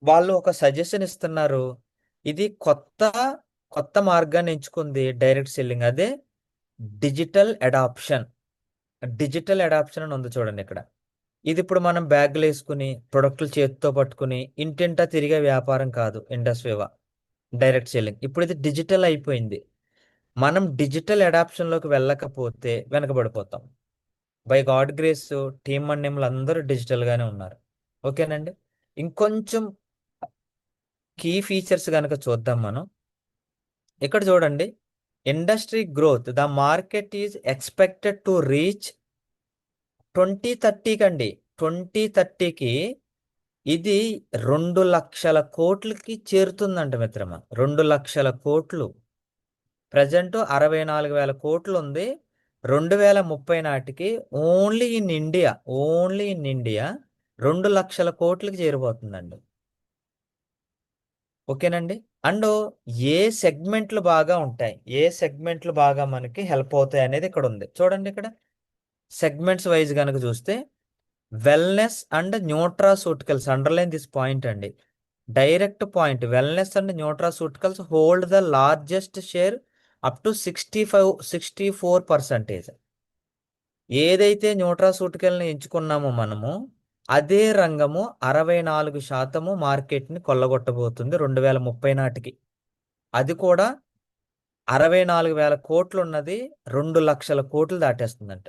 వాళ్ళు ఒక సజెషన్ ఇస్తున్నారు. ఇది కొత్త కొత్త మార్గాన్ని ఎంచుకుంది డైరెక్ట్ సెల్లింగ్. అదే డిజిటల్ అడాప్షన్. డిజిటల్ అడాప్షన్ అని ఉంది చూడండి ఇక్కడ. ఇది ఇప్పుడు మనం బ్యాగులు వేసుకుని ప్రొడక్ట్లు చేతితో పట్టుకుని ఇంటింటా తిరిగే వ్యాపారం కాదు ఇండస్ట్రీవా డైరెక్ట్ సెల్లింగ్. ఇప్పుడు ఇది డిజిటల్ అయిపోయింది. మనం డిజిటల్ అడాప్షన్లోకి వెళ్ళకపోతే వెనకబడిపోతాం. By God grace team and నేమ్లు అందరూ డిజిటల్గానే ఉన్నారు. ఓకేనండి. ఇంకొంచెం కీ ఫీచర్స్ కనుక చూద్దాం మనం. ఇక్కడ చూడండి. Industry growth the market is expected to reach 2030 కండి. 2030కి ఇది 2 లక్షల కోట్లకి చేరుతుందంట మిత్రమా. 2 లక్షల కోట్లు. ప్రజెంట్ 64,000 కోట్లు ఉంది. 2030 నాటికి ఓన్లీ ఇన్ ఇండియా 2 లక్షల కోట్లకి చేరిపోతుందండి. ఓకేనండి. అండ్ ఏ సెగ్మెంట్లు బాగా ఉంటాయి, ఏ సెగ్మెంట్లు బాగా మనకి హెల్ప్ అవుతాయి అనేది ఇక్కడ ఉంది చూడండి. ఇక్కడ సెగ్మెంట్స్ వైజ్ కనుక చూస్తే wellness and nutraceuticals, underline this point అండి, direct point. Wellness and nutraceuticals hold the largest share up to 64%. ఏదైతే న్యూట్రాసూటికల్ని ఎంచుకున్నామో మనము, అదే రంగము 64% మార్కెట్ని కొల్లగొట్టబోతుంది 2030 నాటికి. అది కూడా 64,000 కోట్లు ఉన్నది 2 లక్షల కోట్లు దాటేస్తుందంట.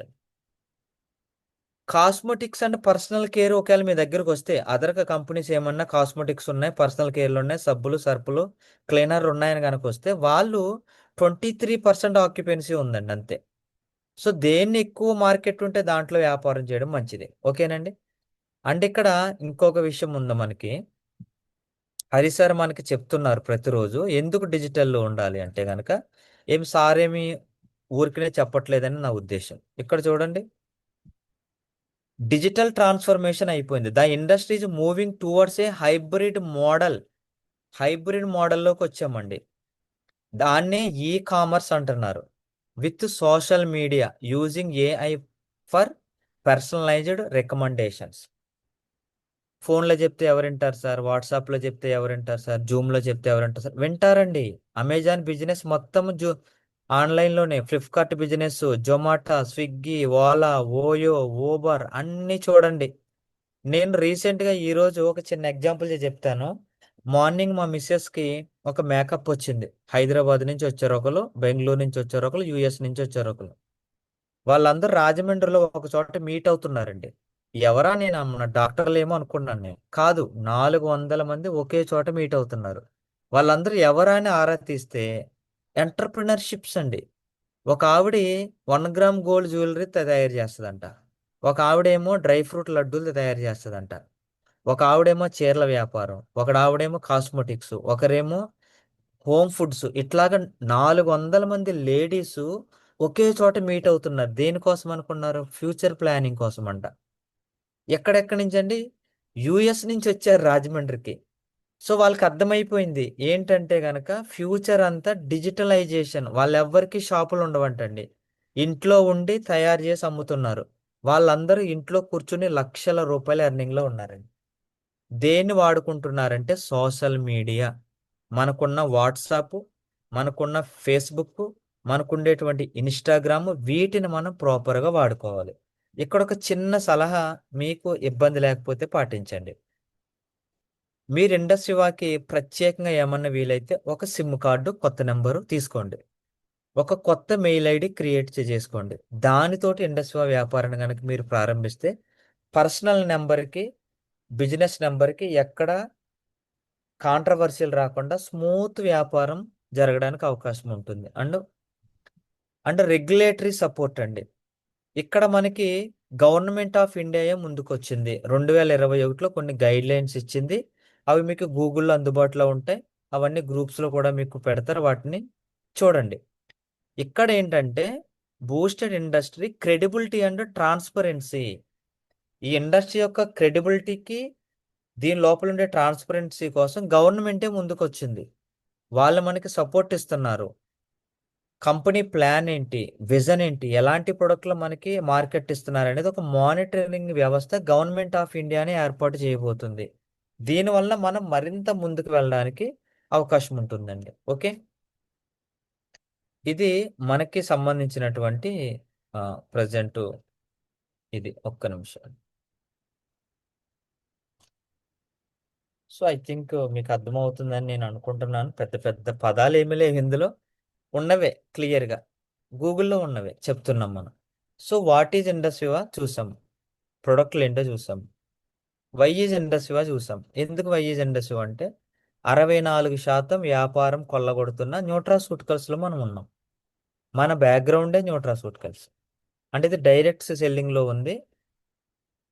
కాస్మెటిక్స్ అండ్ పర్సనల్ కేర్ ఒకవేళ మీ దగ్గరకు వస్తే, అదర్ కంపెనీస్ ఏమన్నా కాస్మెటిక్స్ ఉన్నాయి, పర్సనల్ కేర్లు ఉన్నాయి, సబ్బులు సర్పులు క్లీనర్ ఉన్నాయని కనుక వస్తే, వాళ్ళు 23% ఆక్యుపెన్సీ ఉందండి అంతే. సో దేన్ని ఎక్కువ మార్కెట్ ఉంటే దాంట్లో వ్యాపారం చేయడం మంచిది. ఓకేనండి. అండ్ ఇక్కడ ఇంకొక విషయం ఉంది మనకి. హరి సార్ మనకి చెప్తున్నారు ప్రతిరోజు ఎందుకు డిజిటల్లో ఉండాలి అంటే కనుక, సార్ ఏమి ఊరికనే చెప్పట్లేదని నా ఉద్దేశం. ఇక్కడ చూడండి, డిజిటల్ ట్రాన్స్ఫర్మేషన్ అయిపోయింది. The industry is moving towards a hybrid మోడల్లోకి వచ్చామండి. దాన్నే ఈ కామర్స్ అంటున్నారు. With social media using AI for personalised recommendations. ఫోన్లో చెప్తే ఎవరు వింటారు సార్, వాట్సాప్లో చెప్తే ఎవరు వింటారు సార్, జూమ్లో చెప్తే ఎవరు వింటారు సార్, వింటారండి. అమెజాన్ బిజినెస్ మొత్తం ఆన్లైన్లోనే. Flipkart business, Zomato, Swiggy, Ola, OYO, Uber అన్నీ చూడండి. నేను రీసెంట్గా ఈరోజు ఒక చిన్న ఎగ్జాంపుల్ చెప్తాను. మార్నింగ్ మా మిస్సెస్కి ఒక మేకప్ వచ్చింది. హైదరాబాద్ నుంచి వచ్చారు ఒకరు, బెంగళూరు నుంచి వచ్చారు ఒకరు, యుఎస్ నుంచి వచ్చారు ఒకరు. వాళ్ళందరూ రాజమండ్రిలో ఒక చోట మీట్ అవుతున్నారండి. ఎవరా నేను అన్న డాక్టర్లు ఏమో అనుకున్నాను నేను. కాదు, 400 మంది ఒకే చోట మీట్ అవుతున్నారు. వాళ్ళందరూ ఎవరా అని ఆరా తీస్తే ఎంటర్ప్రినర్షిప్స్ అండి. ఒక ఆవిడ 1 గ్రామ్ గోల్డ్ జ్యువెలరీ తయారు చేస్తుందంట. ఒక ఆవిడేమో డ్రై ఫ్రూట్ లడ్డూలు తయారు చేస్తుందంట. ఒక ఆవిడేమో చీరల వ్యాపారం, ఒక ఆవిడేమో కాస్మెటిక్స్, ఒకరేమో హోమ్ ఫుడ్స్. ఇట్లాగా 400 మంది లేడీస్ ఒకే చోట మీట్ అవుతున్నారు. దేనికోసం అనుకున్నారు? ఫ్యూచర్ ప్లానింగ్ కోసం అంట. ఎక్కడెక్కడి నుంచి అండి? యుఎస్ నుంచి వచ్చారు రాజమండ్రికి. సో వాళ్ళకి అర్థమైపోయింది ఏంటంటే గనక, ఫ్యూచర్ అంతా డిజిటలైజేషన్. వాళ్ళెవ్వరికి షాపులు ఉండవంటండి, ఇంట్లో ఉండి తయారు చేసి అమ్ముతున్నారు. వాళ్ళందరూ ఇంట్లో కూర్చుని లక్షల రూపాయల ఎర్నింగ్లో ఉన్నారండి. దేన్ని వాడుకుంటున్నారంటే సోషల్ మీడియా. మనకున్న వాట్సాప్, మనకున్న ఫేస్బుక్, మనకుండేటువంటి ఇన్స్టాగ్రామ్, వీటిని మనం ప్రాపర్గా వాడుకోవాలి. ఇక్కడ ఒక చిన్న సలహా, మీకు ఇబ్బంది లేకపోతే పాటించండి. మీరు ఇండస్ట్రీవాకి ప్రత్యేకంగా ఏమన్నా వీలైతే ఒక సిమ్ కార్డు, కొత్త నెంబరు తీసుకోండి. ఒక కొత్త మెయిల్ ఐడి క్రియేట్ చేసుకోండి. దానితోటి ఇండస్ట్రీ వ్యాపారాన్ని కనుక మీరు ప్రారంభిస్తే, పర్సనల్ నెంబర్కి, బిజినెస్ నెంబర్కి ఎక్కడ కాంట్రవర్షియల్ రాకుండా స్మూత్ వ్యాపారం జరగడానికి అవకాశం ఉంటుంది. అండ్ రెగ్యులేటరీ సపోర్ట్ అండి. ఇక్కడ మనకి గవర్నమెంట్ ఆఫ్ ఇండియా ముందుకొచ్చింది. 2021లో కొన్ని గైడ్ లైన్స్ ఇచ్చింది. అవి మీకు గూగుల్లో అందుబాటులో ఉంటాయి. అవన్నీ గ్రూప్స్లో కూడా మీకు పెడతారు, వాటిని చూడండి. ఇక్కడ ఏంటంటే boosted industry credibility and transparency. ఈ ఇండస్ట్రీ యొక్క క్రెడిబిలిటీకి, దీని లోపల ఉండే ట్రాన్స్పరెన్సీ కోసం గవర్నమెంటే ముందుకొచ్చింది. వాళ్ళు మనకి సపోర్ట్ ఇస్తున్నారు. కంపెనీ ప్లాన్ ఏంటి, విజన్ ఏంటి, ఎలాంటి ప్రొడక్ట్లు మనకి మార్కెట్ ఇస్తున్నారు అనేది ఒక మానిటరింగ్ వ్యవస్థ గవర్నమెంట్ ఆఫ్ ఇండియానే ఏర్పాటు చేయబోతుంది. దీనివల్ల మనం మరింత ముందుకు వెళ్ళడానికి అవకాశం ఉంటుందండి. ఓకే, ఇది మనకి సంబంధించినటువంటి ప్రజెంట్. ఇది ఒక్క నిమిషం. సో ఐ థింక్ మీకు అర్థమవుతుందని నేను అనుకుంటున్నాను. పెద్ద పెద్ద పదాలు ఏమీ లేవు ఇందులో, ఉన్నవే క్లియర్గా గూగుల్లో ఉన్నవే చెప్తున్నాం మనం. సో వాట్ ఈజ్ ఇండస్ట్రీవా చూసాం, ప్రొడక్ట్లు ఏంటో చూసాం, వై ఈజ్ ఇండస్ట్రీవా చూసాం. ఎందుకు వై ఈజ్ ఇండస్ట్రీ అంటే 64% వ్యాపారం కొల్లగొడుతున్న న్యూట్రాసూటికల్స్లో మనం ఉన్నాం. మన బ్యాక్గ్రౌండే న్యూట్రాసూటికల్స్. అంటే ఇది డైరెక్ట్ సెల్లింగ్ లో ఉంది.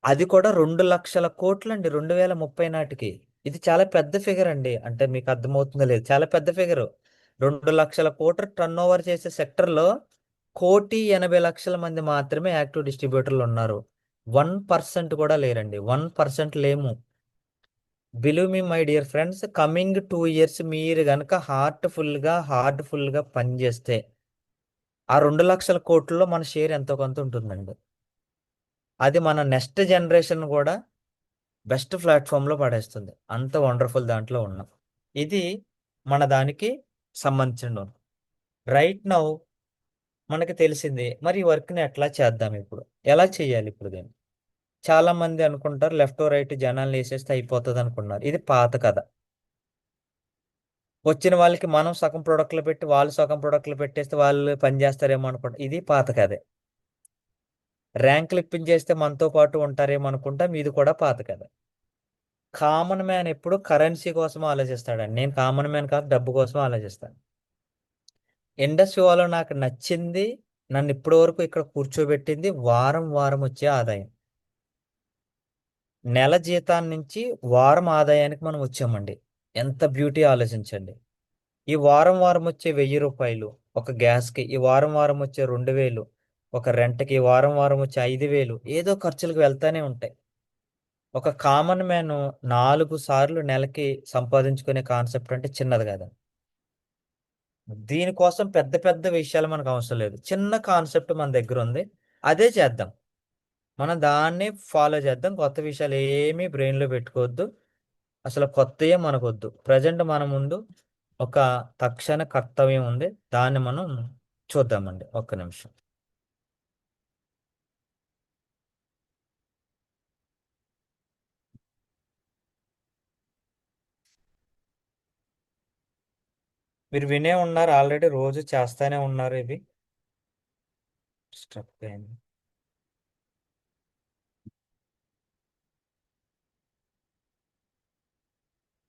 అది కూడా 2 లక్షల కోట్లు అండి 2030 నాటికి. ఇది చాలా పెద్ద ఫిగర్ అండి. అంటే మీకు అర్థమవుతుందో లేదు, చాలా పెద్ద ఫిగర్. 2 లక్షల కోట్లు టర్న్ ఓవర్ చేసే సెక్టర్ లో 1,80,00,000 మంది మాత్రమే యాక్టివ్ డిస్ట్రిబ్యూటర్లు ఉన్నారు. 1% కూడా లేరండి, 1% లేము. Believe me my dear friends, coming 2 years మీరు గనక హార్ట్ఫుల్ గా పనిచేస్తే ఆ 2 లక్షల కోట్లలో మన షేర్ ఎంతో కొంత ఉంటుందండి. అది మన నెక్స్ట్ జనరేషన్ కూడా బెస్ట్ ప్లాట్ఫామ్లో పడేస్తుంది. అంత వండర్ఫుల్ దాంట్లో ఉన్నాం. ఇది మన దానికి సంబంధించిన రైట్ నౌ మనకి తెలిసింది. మరి ఈ వర్క్ని ఎట్లా చేద్దాం, ఇప్పుడు ఎలా చేయాలి? ఇప్పుడు దీన్ని చాలా మంది అనుకుంటారు లెఫ్ట్ రైట్ జనాలు వేసేస్తే అయిపోతుంది అనుకున్నారు. ఇది పాత కథ. వచ్చిన వాళ్ళకి మనం సగం ప్రొడక్ట్లు పెట్టి వాళ్ళు సగం ప్రొడక్ట్లు పెట్టేస్తే వాళ్ళు పని చేస్తారేమో అనుకుంటా. ఇది పాత కథే. ర్యాంకులు ఇప్పించేస్తే మనతో పాటు ఉంటారేమో అనుకుంటాం. ఇది కూడా పాత కథ. కామన్ మ్యాన్ ఎప్పుడు కరెన్సీ కోసం ఆలోచిస్తాడండి. నేను కామన్ మ్యాన్ కాదు, డబ్బు కోసం ఆలోచిస్తాను. ఇండస్ట్రీ వాళ్ళు నాకు నచ్చింది, నన్ను ఇప్పటి వరకు ఇక్కడ కూర్చోబెట్టింది వారం వారం వచ్చే ఆదాయం. నెల జీతాన్ని నుంచి వారం ఆదాయానికి మనం వచ్చామండి. ఎంత బ్యూటీ ఆలోచించండి. ఈ వారం వారం వచ్చే 1,000 రూపాయలు ఒక గ్యాస్కి, ఈ వారం వారం వచ్చే 2,000 ఒక రెంట్కి, ఈ వారం వారం వచ్చే 5,000 ఏదో ఖర్చులకు వెళ్తానే ఉంటాయి. ఒక కామన్ మ్యాన్ 4 సార్లు నెలకి సంపాదించుకునే కాన్సెప్ట్ అంటే చిన్నది కాదు. దీనికోసం పెద్ద పెద్ద విషయాలు మనకు అవసరం లేదు. చిన్న కాన్సెప్ట్ మన దగ్గర ఉంది, అదే చేద్దాం. మనం దాన్ని ఫాలో చేద్దాం. కొత్త విషయాలు ఏమీ బ్రెయిన్లో పెట్టుకోవద్దు. అసలు కొత్తయే మనకొద్దు. ప్రజెంట్ మన ముందు ఒక తక్షణ కర్తవ్యం ఉంది, దాన్ని మనం చూద్దామండి. ఒక్క నిమిషం. మీరు వినే ఉన్నారు ఆల్రెడీ, రోజు చేస్తానే ఉన్నారు. ఇవి స్ట్రక్ అయింది.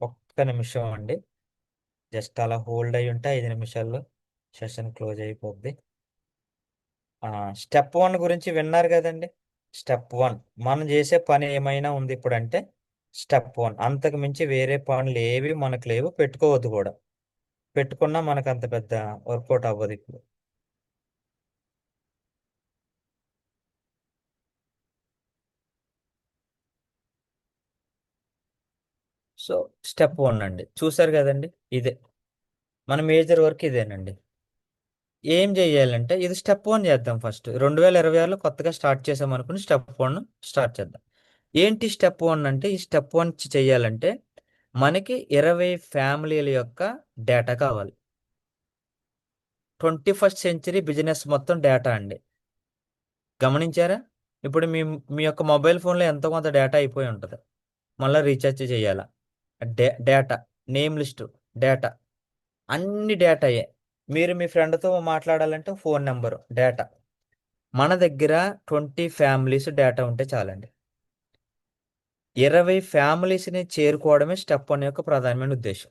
ఒక్క నిమిషం అండి. జస్ట్ అలా హోల్డ్ అయి ఉంటే 5 నిమిషాల్లో సెషన్ క్లోజ్ అయిపోద్ది. స్టెప్ 1 గురించి విన్నారు కదండి. స్టెప్ 1 మనం చేసే పని ఏమైనా ఉంది ఇప్పుడు అంటే స్టెప్ 1. అంతకు మించి వేరే పనులు ఏవి మనకు లేవు, పెట్టుకోవద్దు కూడా. పెట్టుకున్నా మనకు అంత పెద్ద వర్కౌట్ అవ్వదు ఇప్పుడు. సో స్టెప్ 1 అండి, చూసారు కదండి. ఇదే మన మేజర్ వర్క్, ఇదేనండి. ఏం చేయాలంటే ఇది స్టెప్ 1 చేద్దాం. ఫస్ట్ 2026లో కొత్తగా స్టార్ట్ చేసాం అనుకుని స్టెప్ 1 స్టార్ట్ చేద్దాం. ఏంటి స్టెప్ 1 అంటే, ఈ స్టెప్ 1 చేయాలంటే మనకి 20 ఫ్యామిలీల యొక్క డేటా కావాలి. 21st century బిజినెస్ మొత్తం డేటా అండి. గమనించారా? ఇప్పుడు మీ మీ యొక్క మొబైల్ ఫోన్లో ఎంతో కొంత డేటా అయిపోయి ఉంటుంది. మళ్ళీ రీఛార్జ్ చేయాలా? డేటా, నేమ్ లిస్టు డేటా, అన్ని డేటాయే. మీరు మీ ఫ్రెండ్తో మాట్లాడాలంటే ఫోన్ నెంబరు డేటా. మన దగ్గర 20 ఫ్యామిలీస్ డేటా ఉంటే చాలండి. 20 ఫ్యామిలీస్ని చేరుకోవడమే స్టెప్ 1 యొక్క ప్రధానమైన ఉద్దేశం.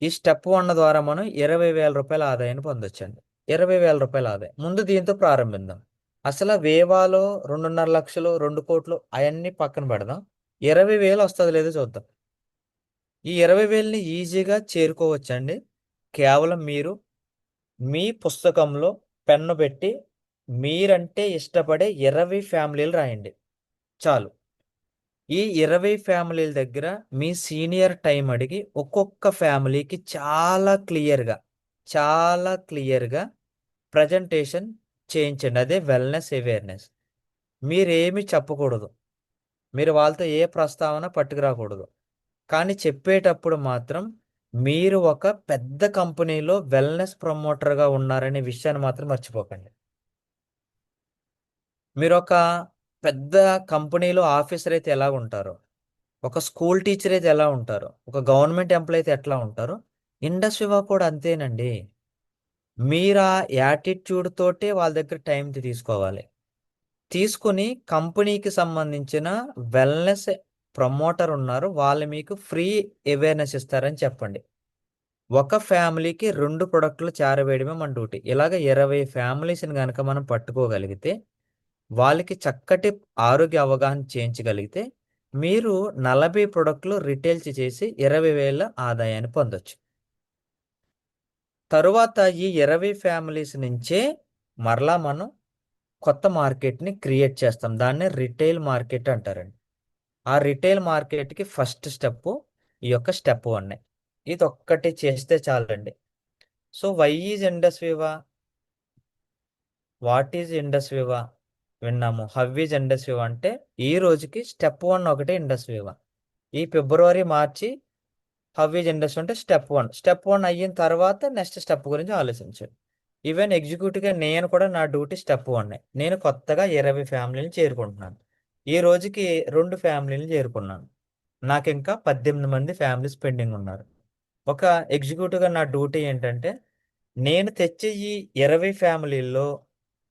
ఈ స్టెప్ 1 ద్వారా మనం 20,000 రూపాయల ఆదాయాన్ని పొందొచ్చండి. 20,000 రూపాయల ఆదాయం. ముందు దీంతో ప్రారంభిద్దాం. అసలు వేవాలో 2.5 లక్షలు 2 కోట్లు అవన్నీ పక్కన పెడదాం. 20,000 వస్తుంది లేదో చూద్దాం. ఈ 20,000ని ఈజీగా చేరుకోవచ్చండి. కేవలం మీరు మీ పుస్తకంలో పెన్ను పెట్టి మీరంటే ఇష్టపడే 20 ఫ్యామిలీలు రాయండి చాలు. ఈ 20 ఫ్యామిలీల దగ్గర మీ సీనియర్ టైం అడిగి ఒక్కొక్క ఫ్యామిలీకి చాలా క్లియర్గా ప్రజెంటేషన్ చేయించండి. అదే వెల్నెస్ అవేర్నెస్. మీరేమి చెప్పకూడదు, మీరు వాళ్ళతో ఏ ప్రస్తావన పట్టుకురాకూడదు. కానీ చెప్పేటప్పుడు మాత్రం మీరు ఒక పెద్ద కంపెనీలో వెల్నెస్ ప్రమోటర్గా ఉన్నారనే విషయాన్ని మాత్రం మర్చిపోకండి. మీరు ఒక పెద్ద కంపెనీలో ఆఫీసర్ అయితే ఎలా ఉంటారో, ఒక స్కూల్ టీచర్ అయితే ఎలా ఉంటారో, ఒక గవర్నమెంట్ ఎంప్లాయ్ అయితే ఎట్లా ఉంటారో, ఇండస్ట్రీ వర్క్ కూడా అంతేనండి. మీరు ఆ యాటిట్యూడ్ తోటే వాళ్ళ దగ్గర టైం తీసుకోవాలి. తీసుకుని కంపెనీకి సంబంధించిన వెల్నెస్ ప్రమోటర్ ఉన్నారు, వాళ్ళు మీకు ఫ్రీ అవేర్నెస్ ఇస్తారని చెప్పండి. ఒక ఫ్యామిలీకి 2 ప్రొడక్టులు చేరవేయడమే మన డ్యూటీ. ఇలాగ 20 ఫ్యామిలీస్‌ని గనక మనం పట్టుకోగలిగితే, వాళ్ళకి చక్కటి ఆరోగ్య అవగాహన చేయించగలిగితే, మీరు 40 ప్రొడక్టులు రిటైల్స్ చేసి 20,000 ఆదాయాన్ని పొందొచ్చు. తరువాత ఈ 20 ఫ్యామిలీస్ నుంచే మరలా మనం కొత్త మార్కెట్‌ని క్రియేట్ చేస్తాం. దాన్నే రిటైల్ మార్కెట్ అంటారండి. ఆ రిటైల్ మార్కెట్‌కి ఫస్ట్ స్టెప్పు ఈ యొక్క స్టెప్ 1. ఇదొక్కటి చేస్తే చాలండి. So, why is Indus Viva? What is Indus Viva? విన్నాము. హౌ ఈజ్ ఇండస్ వివా అంటే ఈ రోజుకి స్టెప్ 1 ఒకటే ఇండస్ వివా. ఈ ఫిబ్రవరి, మార్చి హౌ ఈజ్ ఇండస్ అంటే స్టెప్ 1. స్టెప్ 1 అయిన తర్వాత నెక్స్ట్ స్టెప్ గురించి ఆలోచించండి. ఈవెన్ ఎగ్జిక్యూటివ్‌గా నేను కూడా నా డ్యూటీ స్టెప్ 1. నేను కొత్తగా 20 ఫ్యామిలీ‌ని చేరుకుంటున్నాను. ఈ రోజుకి 2 ఫ్యామిలీ‌ని చేరుకున్నాను. నాకింకా 18 మంది ఫ్యామిలీస్ పెండింగ్ ఉన్నారు. ఒక ఎగ్జిక్యూటివ్‌గా నా డ్యూటీ ఏంటంటే, నేను తెచ్చే ఈ 20 ఫ్యామిలీల్లో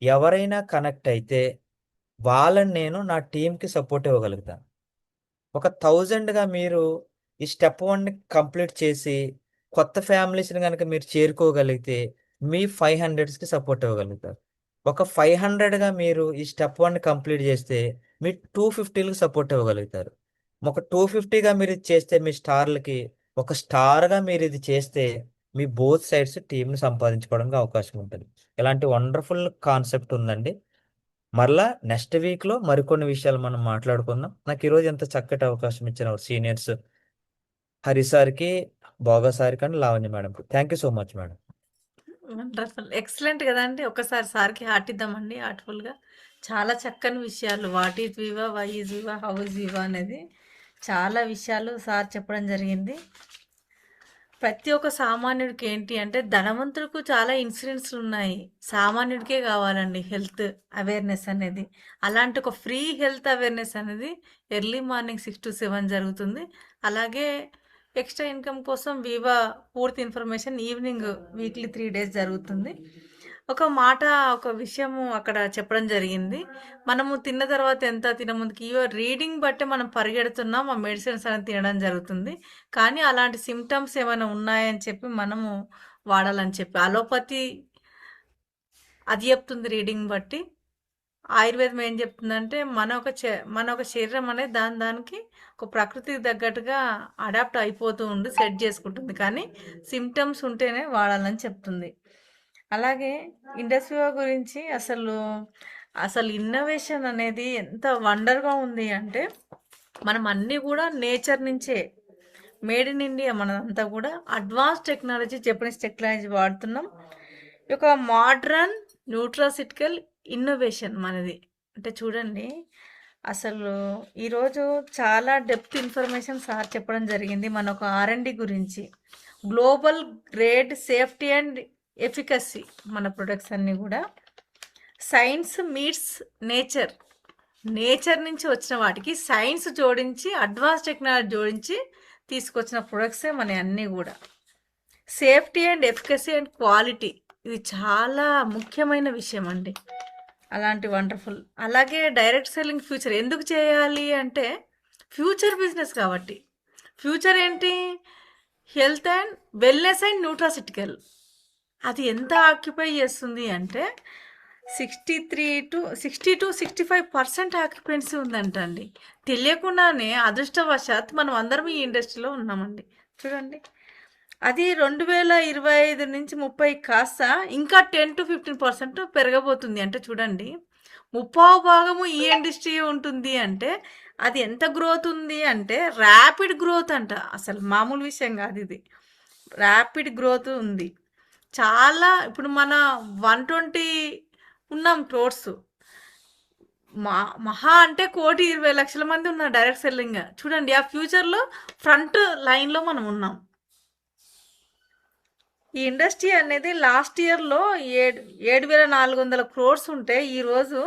ఎవరైనా కనెక్ట్ అయితే, వాళ్ళని నేను నా టీమ్‌కి సపోర్ట్ ఇవ్వగలుగుతాను. ఒక 1000గా మీరు ఈ స్టెప్ 1ని కంప్లీట్ చేసి, కొత్త ఫ్యామిలీస్‌ని గనక మీరు చేరుకోగలిగితే, మీ 500స్‌కి సపోర్ట్ ఇవ్వగలుగుతారు. ఒక 500గా మీరు ఈ స్టెప్ 1ని కంప్లీట్ చేస్తే, మీ 250లకి సపోర్ట్ ఇవ్వగలుగుతారు. ఒక 250గా మీరు ఇది చేస్తే మీ స్టార్‌లకి, ఒక స్టార్‌గా మీరిది చేస్తే, మీ బోత్ సైడ్స్ టీమ్‌ని సంపాదించుకోవడానికి అవకాశం ఉంటది. ఇలాంటి వండర్‌ఫుల్ కాన్సెప్ట్ ఉందండి. మరలా నెక్స్ట్ వీక్‌లో మరికొన్ని విషయాలు మనం మాట్లాడుకుందాం. నాకు ఈరోజు ఇంత చక్కటి అవకాశం ఇచ్చిన సీనియర్స్ హరి సార్‌కి, భోగా సార్‌కి అండ్ లావణ్య మేడంకి. Thank you so much madam. Wonderful. Excellent గదండీ! ఒక్కసారి సార్‌కి హార్ట్ ఇద్దామండి హార్ట్‌ఫుల్‌గా. చాలా చక్కని విషయాలు. What is Viva? Why is Viva? How is Viva? అనేది చాలా విషయాలు సార్ చెప్పడం జరిగింది. ప్రతి ఒక్క సామాన్యుడికి ఏంటి అంటే ధనవంతులకు చాలా ఇన్సూరెన్స్‌లు ఉన్నాయి. సామాన్యుడికే కావాలండి హెల్త్ అవేర్‌నెస్ అనేది. అలాంటి ఒక ఫ్రీ హెల్త్ అవేర్‌నెస్ అనేది ఎర్లీ మార్నింగ్ 6-7 జరుగుతుంది. అలాగే ఎక్స్ట్రా ఇన్కమ్ కోసం వివా పూర్తి ఇన్ఫర్మేషన్ ఈవినింగ్ వీక్లీ 3 డేస్ జరుగుతుంది. ఒక మాట, ఒక విషయము అక్కడ చెప్పడం జరిగింది. మనము తిన్న తర్వాత ఎంత తినముందుకి రీడింగ్ బట్టే మనం పరిగెడుతున్నాం. ఆ మెడిసిన్స్ అనేది తినడం జరుగుతుంది. కానీ అలాంటి సిమ్టమ్స్ ఏమైనా ఉన్నాయని చెప్పి మనము వాడాలని చెప్పి అలోపతి అది చెప్తుంది రీడింగ్ బట్టి. ఆయుర్వేదం ఏం చెప్తుందంటే మన ఒక శరీరం అనేది దానికి ఒక ప్రకృతికి తగ్గట్టుగా అడాప్ట్ అయిపోతూ ఉండి సెట్ చేసుకుంటుంది. కానీ సిమ్టమ్స్ ఉంటేనే వాడాలని చెప్తుంది. అలాగే ఇండస్ట్రీ గురించి అసలు ఇన్నోవేషన్ అనేది ఎంత వండర్గా ఉంది అంటే మనం అన్నీ కూడా నేచర్ నుంచే మేడ్ ఇన్ ఇండియా మనదంతా కూడా అడ్వాన్స్ టెక్నాలజీ జపనీస్ టెక్నాలజీ వాడుతున్నాం. ఈ యొక్క మోడ్రన్ న్యూట్రాసిటికల్ ఇన్నోవేషన్ మనది. అంటే చూడండి అసలు ఈరోజు చాలా డెప్త్ ఇన్ఫర్మేషన్ సార్ చెప్పడం జరిగింది మన ఒక ఆర్ఎండి గురించి. Global grade safety and efficacy మన ప్రొడక్ట్స్ అన్నీ కూడా సైన్స్ మీట్స్ నేచర్. నేచర్ నుంచి వచ్చిన వాటికి సైన్స్ జోడించి అడ్వాన్స్ టెక్నాలజీ జోడించి తీసుకొచ్చిన ప్రొడక్ట్సే మన అన్నీ కూడా. Safety and efficacy and quality ఇది చాలా ముఖ్యమైన విషయం అండి. అలాంటి వండర్ఫుల్. అలాగే డైరెక్ట్ సెల్లింగ్ ఫ్యూచర్ ఎందుకు చేయాలి అంటే ఫ్యూచర్ బిజినెస్ కాబట్టి. ఫ్యూచర్ ఏంటి? Health and wellness and nutraceutical. అది ఎంత ఆక్యుపై చేస్తుంది అంటే 60-65% ఆక్యుపెన్సీ ఉందంట అండి. తెలియకుండానే అదృష్టవశాత్ మనం అందరం ఈ ఇండస్ట్రీలో ఉన్నామండి. చూడండి అది 2025 నుంచి 30 కాస్త ఇంకా 10-15% పెరగబోతుంది. అంటే చూడండి 30% ఈ ఇండస్ట్రీ ఉంటుంది అంటే అది ఎంత గ్రోత్ ఉంది అంటే ర్యాపిడ్ గ్రోత్ అంట. అసలు మామూలు విషయం కాదు ఇది. ర్యాపిడ్ గ్రోత్ ఉంది. చాలా ఇప్పుడు మన 120 ఉన్నాం క్రోర్స్. మహా అంటే 1,20,00,000 మంది ఉన్నారు డైరెక్ట్ సెల్లింగ్. చూడండి ఆ ఫ్యూచర్లో ఫ్రంట్ లైన్లో మనం ఉన్నాం. ఈ ఇండస్ట్రీ అనేది లాస్ట్ ఇయర్లో 7,400 క్రోర్స్ ఉంటే ఈరోజు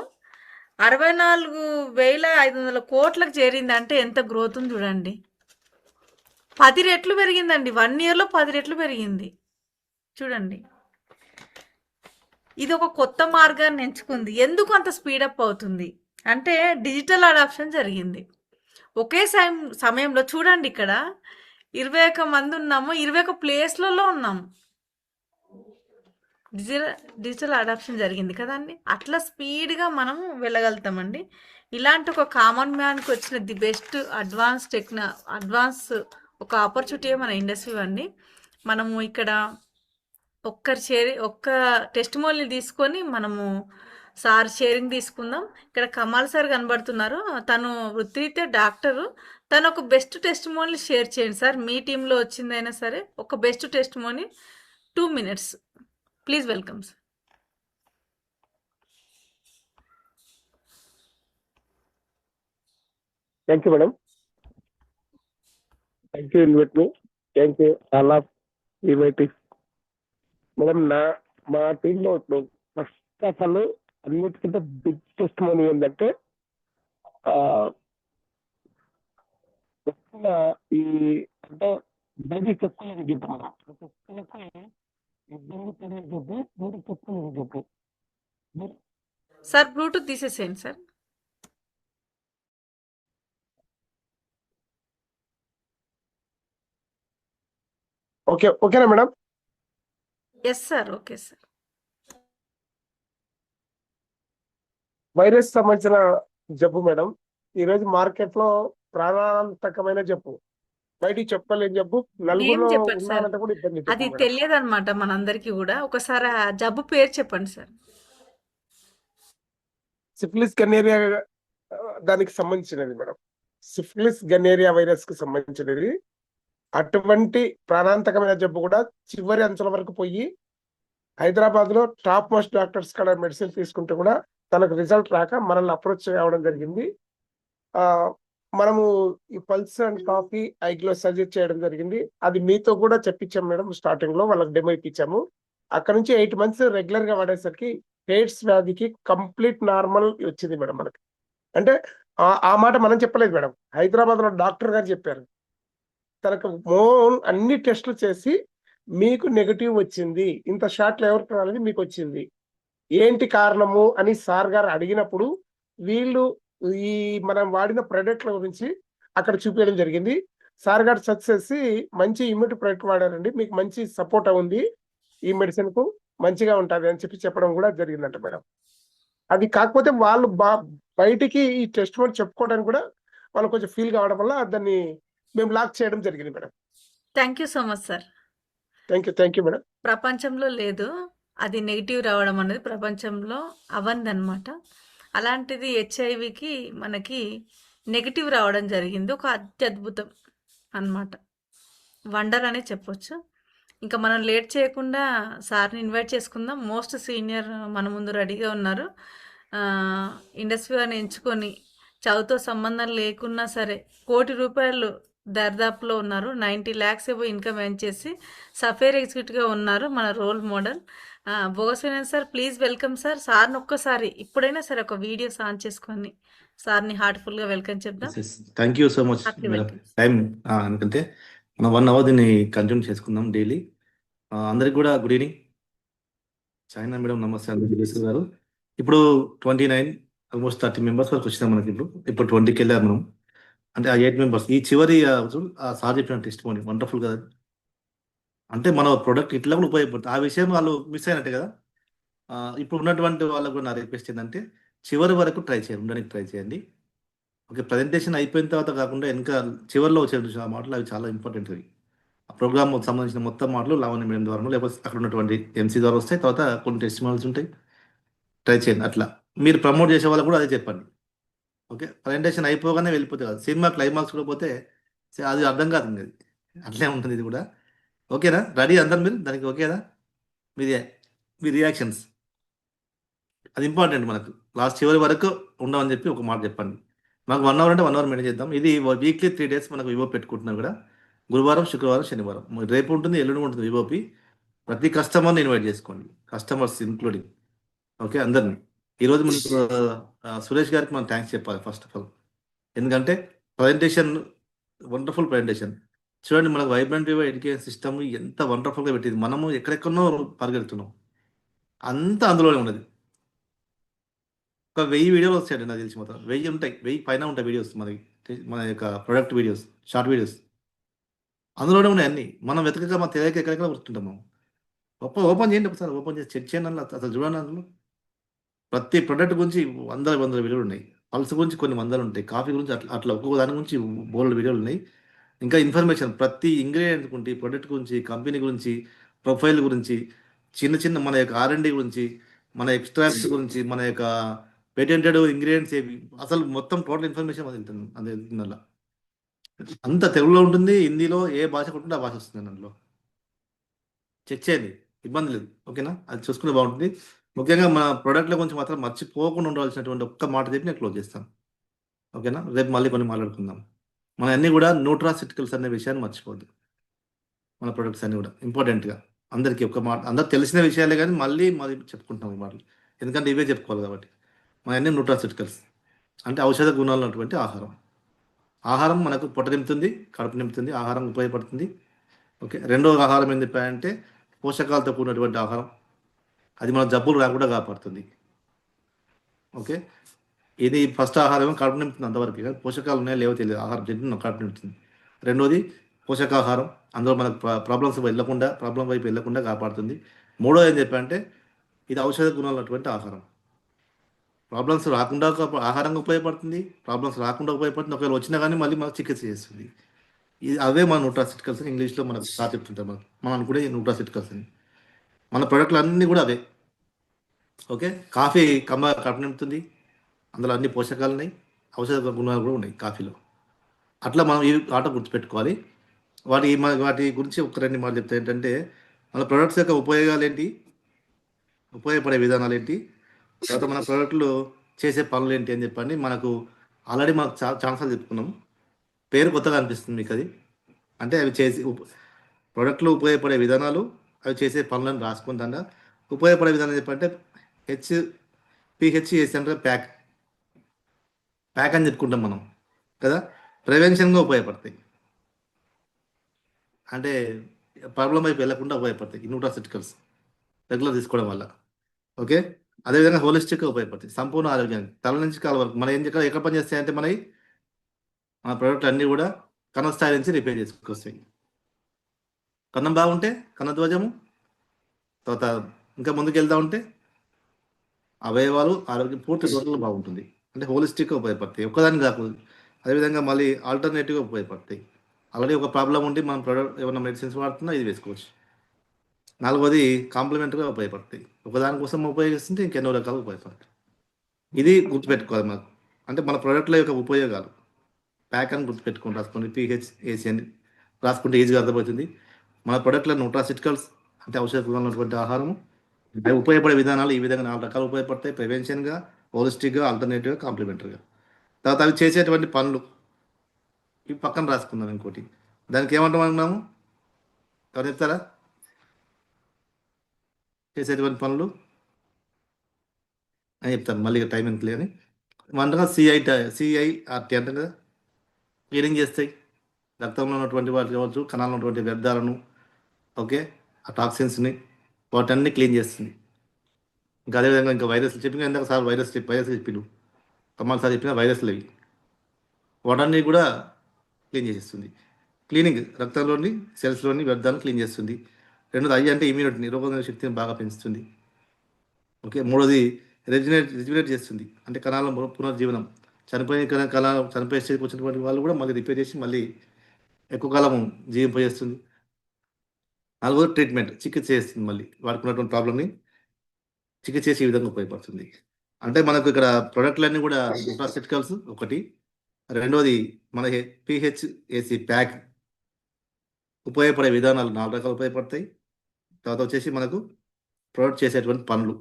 64,500 కోట్లకు చేరింది. అంటే ఎంత గ్రోత్ ఉంది చూడండి. 10 రెట్లు పెరిగిందండి. 1 ఇయర్లో 10 రెట్లు పెరిగింది. చూడండి ఇది ఒక కొత్త మార్గాన్ని ఎంచుకుంది. ఎందుకు అంత స్పీడప్ అవుతుంది అంటే డిజిటల్ అడాప్షన్ జరిగింది. ఒకే సమయంలో చూడండి ఇక్కడ 21 మంది ఉన్నాము, 21 ప్లేస్లలో ఉన్నాము. డిజిటల్ డిజిటల్ అడాప్షన్ జరిగింది కదండి, అట్లా స్పీడ్గా మనం వెళ్ళగలుగుతామండి. ఇలాంటి ఒక కామన్ మ్యాన్కి వచ్చిన ది బెస్ట్ అడ్వాన్స్ ఒక ఆపర్చునిటీ మన ఇండస్ట్రీ అండి. మనము ఇక్కడ ఒక్క టెస్ట్ మోల్ని తీసుకొని మనము సార్ షేరింగ్ తీసుకుందాం. ఇక్కడ కమాల్ సార్ కనబడుతున్నారు, తను వృత్తిరీత్యా డాక్టరు. తను ఒక బెస్ట్ టెస్ట్ మోల్ని షేర్ చేయండి సార్, మీ టీంలో వచ్చిందైనా సరే ఒక బెస్ట్ టెస్ట్ మోల్ని 2 minutes please. Welcome sir. Thank you, madam. Thank you, invite me. Thank you, all of inviting. Madam మా టీంలో ఇప్పుడు ఫస్ట్ ఆఫ్ ఆల్ అన్నిటికంటే బిగ్ టెస్ట్ మనీ ఏంటంటే ఎక్కువ ఈ అంటే బేబీకి ఎక్కువ చెప్పు మేడం, ఇబ్బంది పడే చెప్పు, బేబీకి ఎక్కువ చెప్పు. సార్ బ్లూటూత్ తీసేసేయండి సార్. ఓకేనా madam? Yes sir, okay sir. Virus సంబంధించిన జబ్బు మేడం, ఈరోజు మార్కెట్లో ప్రాణాంతకమైన జబ్బు, బయటికి చెప్పలేని జబ్బు, ఏం నలుగురిలో చెప్పండి సార్, ఉన్నారంటే కూడా ఇబ్బంది అది చెప్పు మేడం. తెలియదు అనమాట మనందరికీ కూడా. ఒకసారి ఆ జబ్బు పేరు చెప్పండి సార్. సిఫిలిస్ గన్నేరియా దానికి సంబంధించినది మేడం, సిఫిలిస్ గన్నేరియా వైరస్ కి సంబంధించినది. అటువంటి ప్రాణాంతకమైన జబ్బు కూడా చివరి అంచుల వరకు పోయి హైదరాబాద్ లో టాప్ మోస్ట్ డాక్టర్స్ కూడా మెడిసిన్ తీసుకుంటే కూడా తనకు రిజల్ట్ రాక మనల్ని అప్రోచ్ అవ్వడం జరిగింది. ఆ మనము ఈ పల్స్ అండ్ కాఫీ ఐగ్లో సజెస్ట్ చేయడం జరిగింది. అది మీతో కూడా చెప్పించాం మేడం, స్టార్టింగ్ లో వాళ్ళకి డెమో ఇప్పించాము. అక్కడ నుంచి 8 months రెగ్యులర్ గా వాడేసరికి ఎయిడ్స్ వ్యాధికి కంప్లీట్ నార్మల్ వచ్చింది మేడం మనకి. అంటే ఆ మాట మనం చెప్పలేదు మేడం, హైదరాబాద్ లో డాక్టర్ గారు చెప్పారు. తనకు అన్ని టెస్టులు చేసి మీకు నెగటివ్ వచ్చింది, ఇంత షార్ట్లో ఎవరికి రాలేదు, మీకు వచ్చింది, ఏంటి కారణము అని సార్ గారు అడిగినప్పుడు వీళ్ళు ఈ మనం వాడిన ప్రొడక్ట్ల గురించి అక్కడ చూపించడం జరిగింది. సార్ గారు సక్సెస్ మంచి ఇమ్యూనిటీ ప్రొడక్ట్ వాడారండి, మీకు మంచి సపోర్ట్ ఉంది, ఈ మెడిసిన్ కు మంచిగా ఉంటుంది అని చెప్పడం కూడా జరిగిందంట మేడం. అది కాకపోతే వాళ్ళు బయటికి ఈ టెస్ట్ మోడ్ చెప్పుకోవడానికి కూడా వాళ్ళు కొంచెం ఫీల్ కావడం వల్ల దాన్ని మేము లాక్ చేయడం జరిగింది madam. Thank you so much sir. Thank you madam. ప్రపంచంలో లేదు, అది నెగిటివ్ రావడం అనేది ప్రపంచంలో అవ్వందనమాట. అలాంటిది హెచ్ఐవికి మనకి నెగిటివ్ రావడం జరిగింది, ఒక అత్యద్భుతం అన్నమాట, వండర్ అనే చెప్పొచ్చు. ఇంకా మనం లేట్ చేయకుండా సార్ని ఇన్వైట్ చేసుకుందాం. మోస్ట్ సీనియర్ మన ముందు రెడీగా ఉన్నారు. ఇండస్ట్రీ అని ఎంచుకొని చదువుతో సంబంధం లేకున్నా సరే ₹1,00,00,000 దర్దాపులో ఉన్నారు. 90 lakhs ఏవో ఇన్కమ్ ఎర్న్ చేసి సఫేర్ ఎగ్జిక్యూటివ్గా ఉన్నారు, మన రోల్ మోడల్ బోగస్వినన్ సార్. Please welcome sir. సార్ని ఒక్కసారి ఇప్పుడైనా సరే ఒక వీడియో ఆన్ చేసుకొని సార్ని హార్ట్ఫుల్గా వెల్కమ్ చెప్దాం. Thank you so much Heartily madam. welcome. Time ఎందుకంటే మనం 1 hour దీన్ని కంటిన్యూ చేసుకుందాం డైలీ. అందరికి కూడా గుడ్ ఈవినింగ్. చైనా మేడం నమస్తే అందరికీ గారు. ఇప్పుడు 29 ఆల్మోస్ట్ 30 members వరకు వచ్చినాం మనకి. ఇప్పుడు 20కి వెళ్ళారు మనం. అంటే ఆ 8 members ఈ చివరి సార్ చెప్పిన టెస్ట్ పోనీ వండర్ఫుల్ కదా. అంటే మన ప్రొడక్ట్ ఇట్లా కూడా ఉపయోగపడుతుంది, ఆ విషయం వాళ్ళు మిస్ అయినట్టే కదా. ఇప్పుడు ఉన్నటువంటి వాళ్ళకు కూడా నా రిక్వెస్ట్ ఏంటంటే చివరి వరకు ట్రై చేయండి, ఉండడానికి ట్రై చేయండి. ఓకే, ప్రజెంటేషన్ అయిపోయిన తర్వాత కాకుండా ఇంకా చివరిలో వచ్చే ఆ మాటలు అవి చాలా ఇంపార్టెంట్. అవి ఆ ప్రోగ్రామ్ సంబంధించిన మొత్తం మాటలు లావణ్య మేడం ద్వారా లేకపోతే అక్కడ ఉన్నటువంటి ఎంసీ ద్వారా వస్తాయి. తర్వాత కొన్ని టెస్టిమోనియల్స్ ఉంటాయి, ట్రై చేయండి. అట్లా మీరు ప్రమోట్ చేసే వాళ్ళకు కూడా అదే చెప్పండి. ఓకే, ప్రజెంటేషన్ అయిపోగానే వెళ్ళిపోతే కాదు, సినిమా క్లైమాక్స్ కూడా పోతే అది అర్థం కాదు. అది అట్లే ఉంటుంది ఇది కూడా. ఓకేనా, రెడీ అందరు మీరు దానికి? ఓకేనా, మీ రియాక్షన్స్ అది ఇంపార్టెంట్ మనకు. లాస్ట్ చివరి వరకు ఉండమని చెప్పి ఒక మాట చెప్పండి. మాకు 1 hour అంటే 1 hour మెయింటైన్ చేద్దాం. ఇది వీక్లీ 3 days మనకు వివో పెట్టుకుంటున్నాం కూడా, గురువారం, శుక్రవారం, శనివారం. రేపు ఉంటుంది, ఎల్లుండి ఉంటుంది వివోపి. ప్రతి కస్టమర్ని ఇన్వైట్ చేసుకోండి, కస్టమర్స్ ఇంక్లూడింగ్. ఓకే, అందరినీ. ఈరోజు మనకు సురేష్ గారికి మనం థ్యాంక్స్ చెప్పాలి ఫస్ట్ ఆఫ్ ఆల్. ఎందుకంటే ప్రజెంటేషన్ వండర్ఫుల్ ప్రజెంటేషన్. చూడండి, మనకు వైబ్రెంట్ వివో ఎడ్యుకేషన్ సిస్టమ్ ఎంత వండర్ఫుల్గా పెట్టింది. మనము ఎక్కడెక్కడో పరిగెడుతున్నాం, అంతా అందులోనే ఉన్నది. ఒక 1000 వీడియోలు వస్తాయండి నాకు తెలిసి, మొత్తం 1000 ఉంటాయి, 1000 పైన ఉంటాయి వీడియోస్ మనకి, మన యొక్క ప్రొడక్ట్ వీడియోస్, షార్ట్ వీడియోస్. అందులోనే ఉన్నాయి అన్ని. మనం వెతకక మనం తెలియక ఎక్కడెక్కడ వస్తుంటాం మనం. ఓపెన్ చేయండి ఒకసారి, ఓపెన్ చేసి చెక్ చేయండి, అసలు చూడండి. అందులో ప్రతి ప్రొడక్ట్ గురించి వందల వందల వీడియోలు ఉన్నాయి. పల్స్ గురించి కొన్ని వందలు ఉంటాయి. కాఫీ గురించి అట్లా అట్లా ఒక్కొక్క దాని గురించి బోల్డ్ వీడియోలు ఉన్నాయి. ఇంకా ఇన్ఫర్మేషన్ ప్రతి ఇంగ్రీడియంట్ గురించి, ప్రొడక్ట్ గురించి, కంపెనీ గురించి, ప్రొఫైల్ గురించి, చిన్న చిన్న మన యొక్క ఆర్ఎండి గురించి, మన ఎక్స్ట్రాక్ట్స్ గురించి, మన యొక్క పేటెంటెడ్ ఇంగ్రీడియంట్స్ ఏవి, అసలు మొత్తం టోటల్ ఇన్ఫర్మేషన్ అది వెళ్తుంది. అది వెళ్తుంది అలా. అంత తెలుగులో ఉంటుంది, హిందీలో ఏ భాష ఉంటుందో ఆ భాష వస్తుంది అందులో. చెక్ చేయండి, ఇబ్బంది లేదు. ఓకేనా? అది చూసుకుంటే బాగుంటుంది. ముఖ్యంగా మన ప్రోడక్ట్ల గురించి మాత్రం మర్చిపోకుండా ఉండాల్సినటువంటి ఒక్క మాట చెప్పి నేను క్లోజ్ చేస్తాను. ఓకేనా? రేపు మళ్ళీ కొన్ని మాట్లాడుకుందాం. మన అన్నీ కూడా న్యూట్రాసిటికల్స్ అనే విషయాన్ని మర్చిపోద్దు. మన ప్రొడక్ట్స్ అన్నీ కూడా ఇంపార్టెంట్గా అందరికీ ఒక మాట, అందరికి తెలిసిన విషయాలే కానీ మళ్ళీ చెప్పుకుంటాం ఈ మాటలు, ఎందుకంటే ఇవే చెప్పుకోవాలి కాబట్టి. మన అన్ని న్యూట్రాసిటికల్స్ అంటే ఔషధ గుణాలు ఉన్నటువంటి ఆహారం. ఆహారం మనకు పొట్ట నింపుతుంది, కడుపు నింపుతుంది, ఆహారం ఉపయోగపడుతుంది. ఓకే. రెండో ఆహారం ఏం చెప్పారంటే పోషకాలతో కూడినటువంటి ఆహారం, అది మన జబ్బులు రాకుండా కాపాడుతుంది. ఓకే. ఇది ఫస్ట్ ఆహారం కడుపు నింపుతుంది అంతవరకు, కానీ పోషకాలు ఉన్నాయో లేవో తెలియదు. ఆహారం తింటున్నాం కడుపు నింపుతుంది. రెండోది పోషకాహారం, అందులో మనకు ప్రాబ్లం వైపు వెళ్ళకుండా కాపాడుతుంది. మూడోది ఏం చెప్పారంటే ఇది ఔషధ గుణాలు ఉన్నటువంటి ఆహారం. ప్రాబ్లమ్స్ రాకుండా ఆహారంగా ఉపయోగపడుతుంది, ప్రాబ్లమ్స్ రాకుండా ఉపయోగపడుతుంది. ఒకవేళ వచ్చినా కానీ మళ్ళీ మనకు చికిత్స చేస్తుంది. ఇది అవే మన న్యూట్రాసిటికల్స్ అని ఇంగ్లీష్లో మనకు సార్ చెప్తుంటాం. మనం అనుకునే న్యూట్రాసిటికల్స్ అని. మన ప్రొడక్ట్లు అన్నీ కూడా అవే. ఓకే. కాఫీ కడుపు నింపుతుంది, అందులో అన్ని పోషకాలు ఉన్నాయి, ఔషధ గుణాలు కూడా ఉన్నాయి కాఫీలో. అట్లా మనం ఈ ఆట గుర్తుపెట్టుకోవాలి. వాటి గురించి ఒక రెండు మాటలు చెప్తే ఏంటంటే మన ప్రొడక్ట్స్ యొక్క ఉపయోగాలు ఏంటి, ఉపయోగపడే విధానాలు ఏంటి, తర్వాత మన ప్రోడక్ట్లు చేసే పనులు ఏంటి అని చెప్పండి. మనకు ఆల్రెడీ మనకు చాలాసార్లు చెప్పుకున్నాం. పేరు కొత్తగా అనిపిస్తుంది మీకు అది. అంటే అవి ప్రోడక్ట్లు ఉపయోగపడే విధానాలు, అవి చేసే పనులను రాసుకుంటా. ఉపయోగపడే విధానం చెప్పంటే పిహెచ్ఏసి అంటే ప్యాక్ అని చెప్పుకుంటాం మనం కదా. ప్రివెన్షన్గా ఉపయోగపడతాయి, అంటే ప్రాబ్లం వైపు వెళ్ళకుండా ఉపయోగపడతాయి ఈ న్యూట్రాసిటికల్స్ రెగ్యులర్ తీసుకోవడం వల్ల. ఓకే. అదేవిధంగా హోలిస్టిక్గా ఉపయోగపడుతుంది సంపూర్ణ ఆరోగ్యానికి, తల నుంచి కాలు వరకు. మనం ఏం ఎక్కడ పని చేస్తాయంటే మన ప్రోడక్ట్ అన్నీ కూడా కణ స్థాయి నుంచి రిపేర్ చేసుకొస్తాయి. కన్నం బాగుంటే కన్నధ్వజము, తర్వాత ఇంకా ముందుకు వెళ్తూ ఉంటే అవయవాలు ఆరోగ్యం పూర్తి టోటల్ బాగుంటుంది. అంటే హోలిస్టిక్గా ఉపయోగపడతాయి, ఒక్కదానికి కాకుండా. అదేవిధంగా మళ్ళీ ఆల్టర్నేటివ్గా ఉపయోగపడతాయి. ఆల్రెడీ ఒక ప్రాబ్లం ఉండి మనం ప్రోడక్ట్ ఏమైనా మెడిసిన్స్ వాడుతున్నా ఇది వేసుకోవచ్చు. నాలుగోది కాంప్లిమెంట్గా ఉపయోగపడతాయి, ఒకదానికోసం ఉపయోగిస్తుంటే ఇంకెన్నో రకాలు ఉపయోగపడతాయి. ఇది గుర్తుపెట్టుకోవాలి మనకు. అంటే మన ప్రోడక్ట్ల యొక్క ఉపయోగాలు ప్యాక్ అని గుర్తుపెట్టుకుని రాసుకోండి, పిహెచ్ఏసి అని రాసుకుంటే ఈజీగా అర్థమవుతుంది. మన ప్రొడక్ట్ల న్యూట్రాసిటికల్స్ అంటే ఔషధ గుణాలు ఉన్నటువంటి ఆహారము, ఉపయోగపడే విధానాలు ఈ విధంగా 4 రకాలు ఉపయోగపడతాయి: ప్రివెన్షన్గా, హోలిస్టిక్గా, ఆల్టర్నేటివ్గా, కాంప్లిమెంటరీగా. తర్వాత అవి చేసేటువంటి పనులు ఇవి పక్కన రాసుకుందాం. ఇంకోటి దానికి ఏమంటామన్నాము, ఎవరు చెప్తారా? చేసేటువంటి పనులు అని చెప్తాను, మళ్ళీ టైం ఎంత అని. మనగా సిఐఆర్టీ అంటే కదా, క్లీనింగ్ చేస్తాయి రక్తంలో ఉన్నటువంటి వాటి కావచ్చు, కణాల్లో ఉన్నటువంటి వ్యర్థాలను, ఓకే, ఆ టాక్సిన్స్ని, వాటన్ని క్లీన్ చేస్తుంది. ఇంకా అదేవిధంగా ఇంకా వైరస్లు చెప్పిన ఇందాక సార్ వైరస్ చెప్పిండు, కమ్మాలి సార్ చెప్పిన వైరస్లు అవి, వాటన్ని కూడా క్లీన్ చేసేస్తుంది. క్లీనింగ్ రక్తంలోని సెల్స్లోని వ్యర్థాలను క్లీన్ చేస్తుంది. రెండోది ఐ అంటే ఇమ్యూనిటీ, నిరోధక శక్తిని బాగా పెంచుతుంది. ఓకే. మూడోది రిజినేట్ చేస్తుంది, అంటే కణాల పునర్జీవనం. చనిపోయిన కణాలు చనిపోయే స్టేజ్కి వచ్చినటువంటి వాళ్ళు కూడా మళ్ళీ రిపేర్ చేసి మళ్ళీ ఎక్కువ కాలం జీవింపజేస్తుంది. నాలుగోది ట్రీట్మెంట్, చికిత్స చేస్తుంది, మళ్ళీ వాడుకున్నటువంటి ప్రాబ్లమ్ని చికిత్స చేసే విధంగా ఉపయోగపడుతుంది. అంటే మనకు ఇక్కడ ప్రొడక్ట్లన్నీ కూడా న్యూట్రాసిటికల్స్ ఒకటి, రెండోది మన పిహెచ్ఏసి ప్యాక్ ఉపయోగపడే విధానాలు 4 రకాలు ఉపయోగపడతాయి. తర్వాత వచ్చేసి మనకు ప్రొడక్ట్ చేసేటువంటి పనులు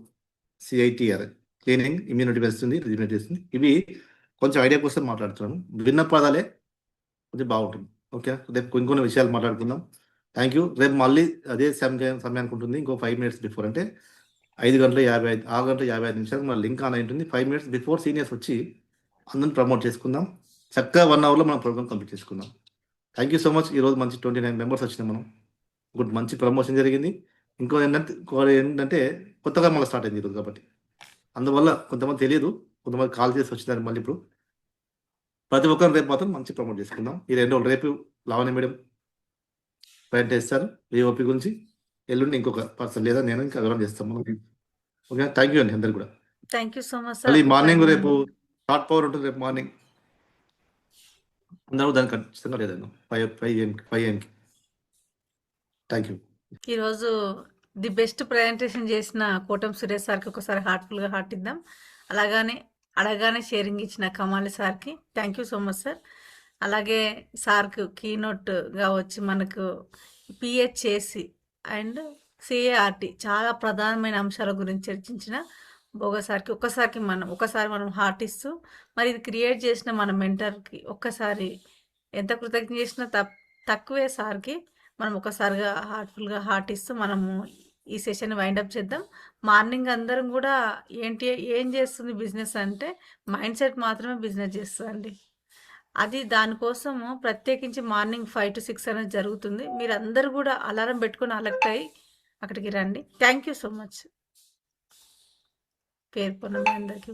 సిఐటిఆర్, క్లీనింగ్, ఇమ్యూనిటీ పెంచుతుంది, రిజినేట్ చేస్తుంది. ఇవి కొంచెం ఐడియా కోసం మాట్లాడుతున్నాను, విన్న పదాలే కొంచెం బాగుంటుంది. ఓకే. రేపు ఇంకొన్ని విషయాలు మాట్లాడుకుందాం. Thank you. రేపు మళ్ళీ అదే సమయానికి ఉంటుంది, ఇంకో 5 minutes బిఫోర్, అంటే 6:55 మన లింక్ ఆన్ అయి ఉంటుంది. 5 minutes బిఫోర్ సీనియర్స్ వచ్చి అందరిని ప్రమోట్ చేసుకుందాం. చక్కగా 1 hourలో మనం ప్రోగ్రామ్ కంప్లీట్ చేసుకుందాం. Thank you so much. ఈరోజు మంచి 29 members వచ్చినాం మనం. మంచి ప్రమోషన్ జరిగింది. ఏంటంటే కొత్తగా మళ్ళీ స్టార్ట్ అయింది ఈరోజు కాబట్టి, అందువల్ల కొంతమంది తెలియదు, కొంతమంది కాల్ చేసి వచ్చినారు. మళ్ళీ ఇప్పుడు ప్రతి ఒక్కరు రేపు మాత్రం మంచి ప్రమోట్ చేసుకుందాం. ఈ 2 రోజులు రేపు లావణ్య మేడం, ప్రయత్నం చేస్తారు ఏఓపి గురించి. ఎల్లుండి ఇంకొక పర్సన్ లేదా నేను ఇంకా వివరం చేస్తాం మనం. ఓకే, థ్యాంక్ యూ అండి అందరు కూడా. థ్యాంక్ యూ సో మచ్ మళ్ళీ సార్. మార్నింగ్ రేపు షార్ట్ పవర్ ఉంటుంది రేపు మార్నింగ్. అందరూ దానికి ఖచ్చితంగా లేదండి 5 AM కి. Thank you. ఈరోజు ది బెస్ట్ ప్రజెంటేషన్ చేసిన కోటం సురేష్ సార్కి ఒకసారి హార్ట్ఫుల్గా హార్ట్ ఇద్దాం. అలాగానే అడగానే షేరింగ్ ఇచ్చిన కమాలి సార్కి thank you so much sir. అలాగే సార్కు కీనోట్గా వచ్చి మనకు పిహెచ్ఏసి అండ్ సిఏఆర్టీ చాలా ప్రధానమైన అంశాల గురించి చర్చించిన భోగ సార్కి ఒకసారి మనం హార్ట్ ఇస్తూ మరి ఇది క్రియేట్ చేసిన మన మెంటర్కి ఒక్కసారి ఎంత కృతజ్ఞత చేసినా తక్కువే సార్కి. మనం ఒకసారిగా హార్ట్ఫుల్గా హార్ట్ ఇస్తూ మనము ఈ సెషన్ వైండప్ చేద్దాం. మార్నింగ్ అందరం కూడా ఏం చేస్తుంది బిజినెస్ అంటే మైండ్ సెట్ మాత్రమే బిజినెస్ చేస్తుందండి. అది దానికోసము ప్రత్యేకించి మార్నింగ్ 5 to 6 అనేది జరుగుతుంది. మీరు అందరూ కూడా అలారం పెట్టుకొని అలర్ట్ అయ్యి అక్కడికి రండి. Thank you so much. పేర్కొన్న మీ అందరికీ.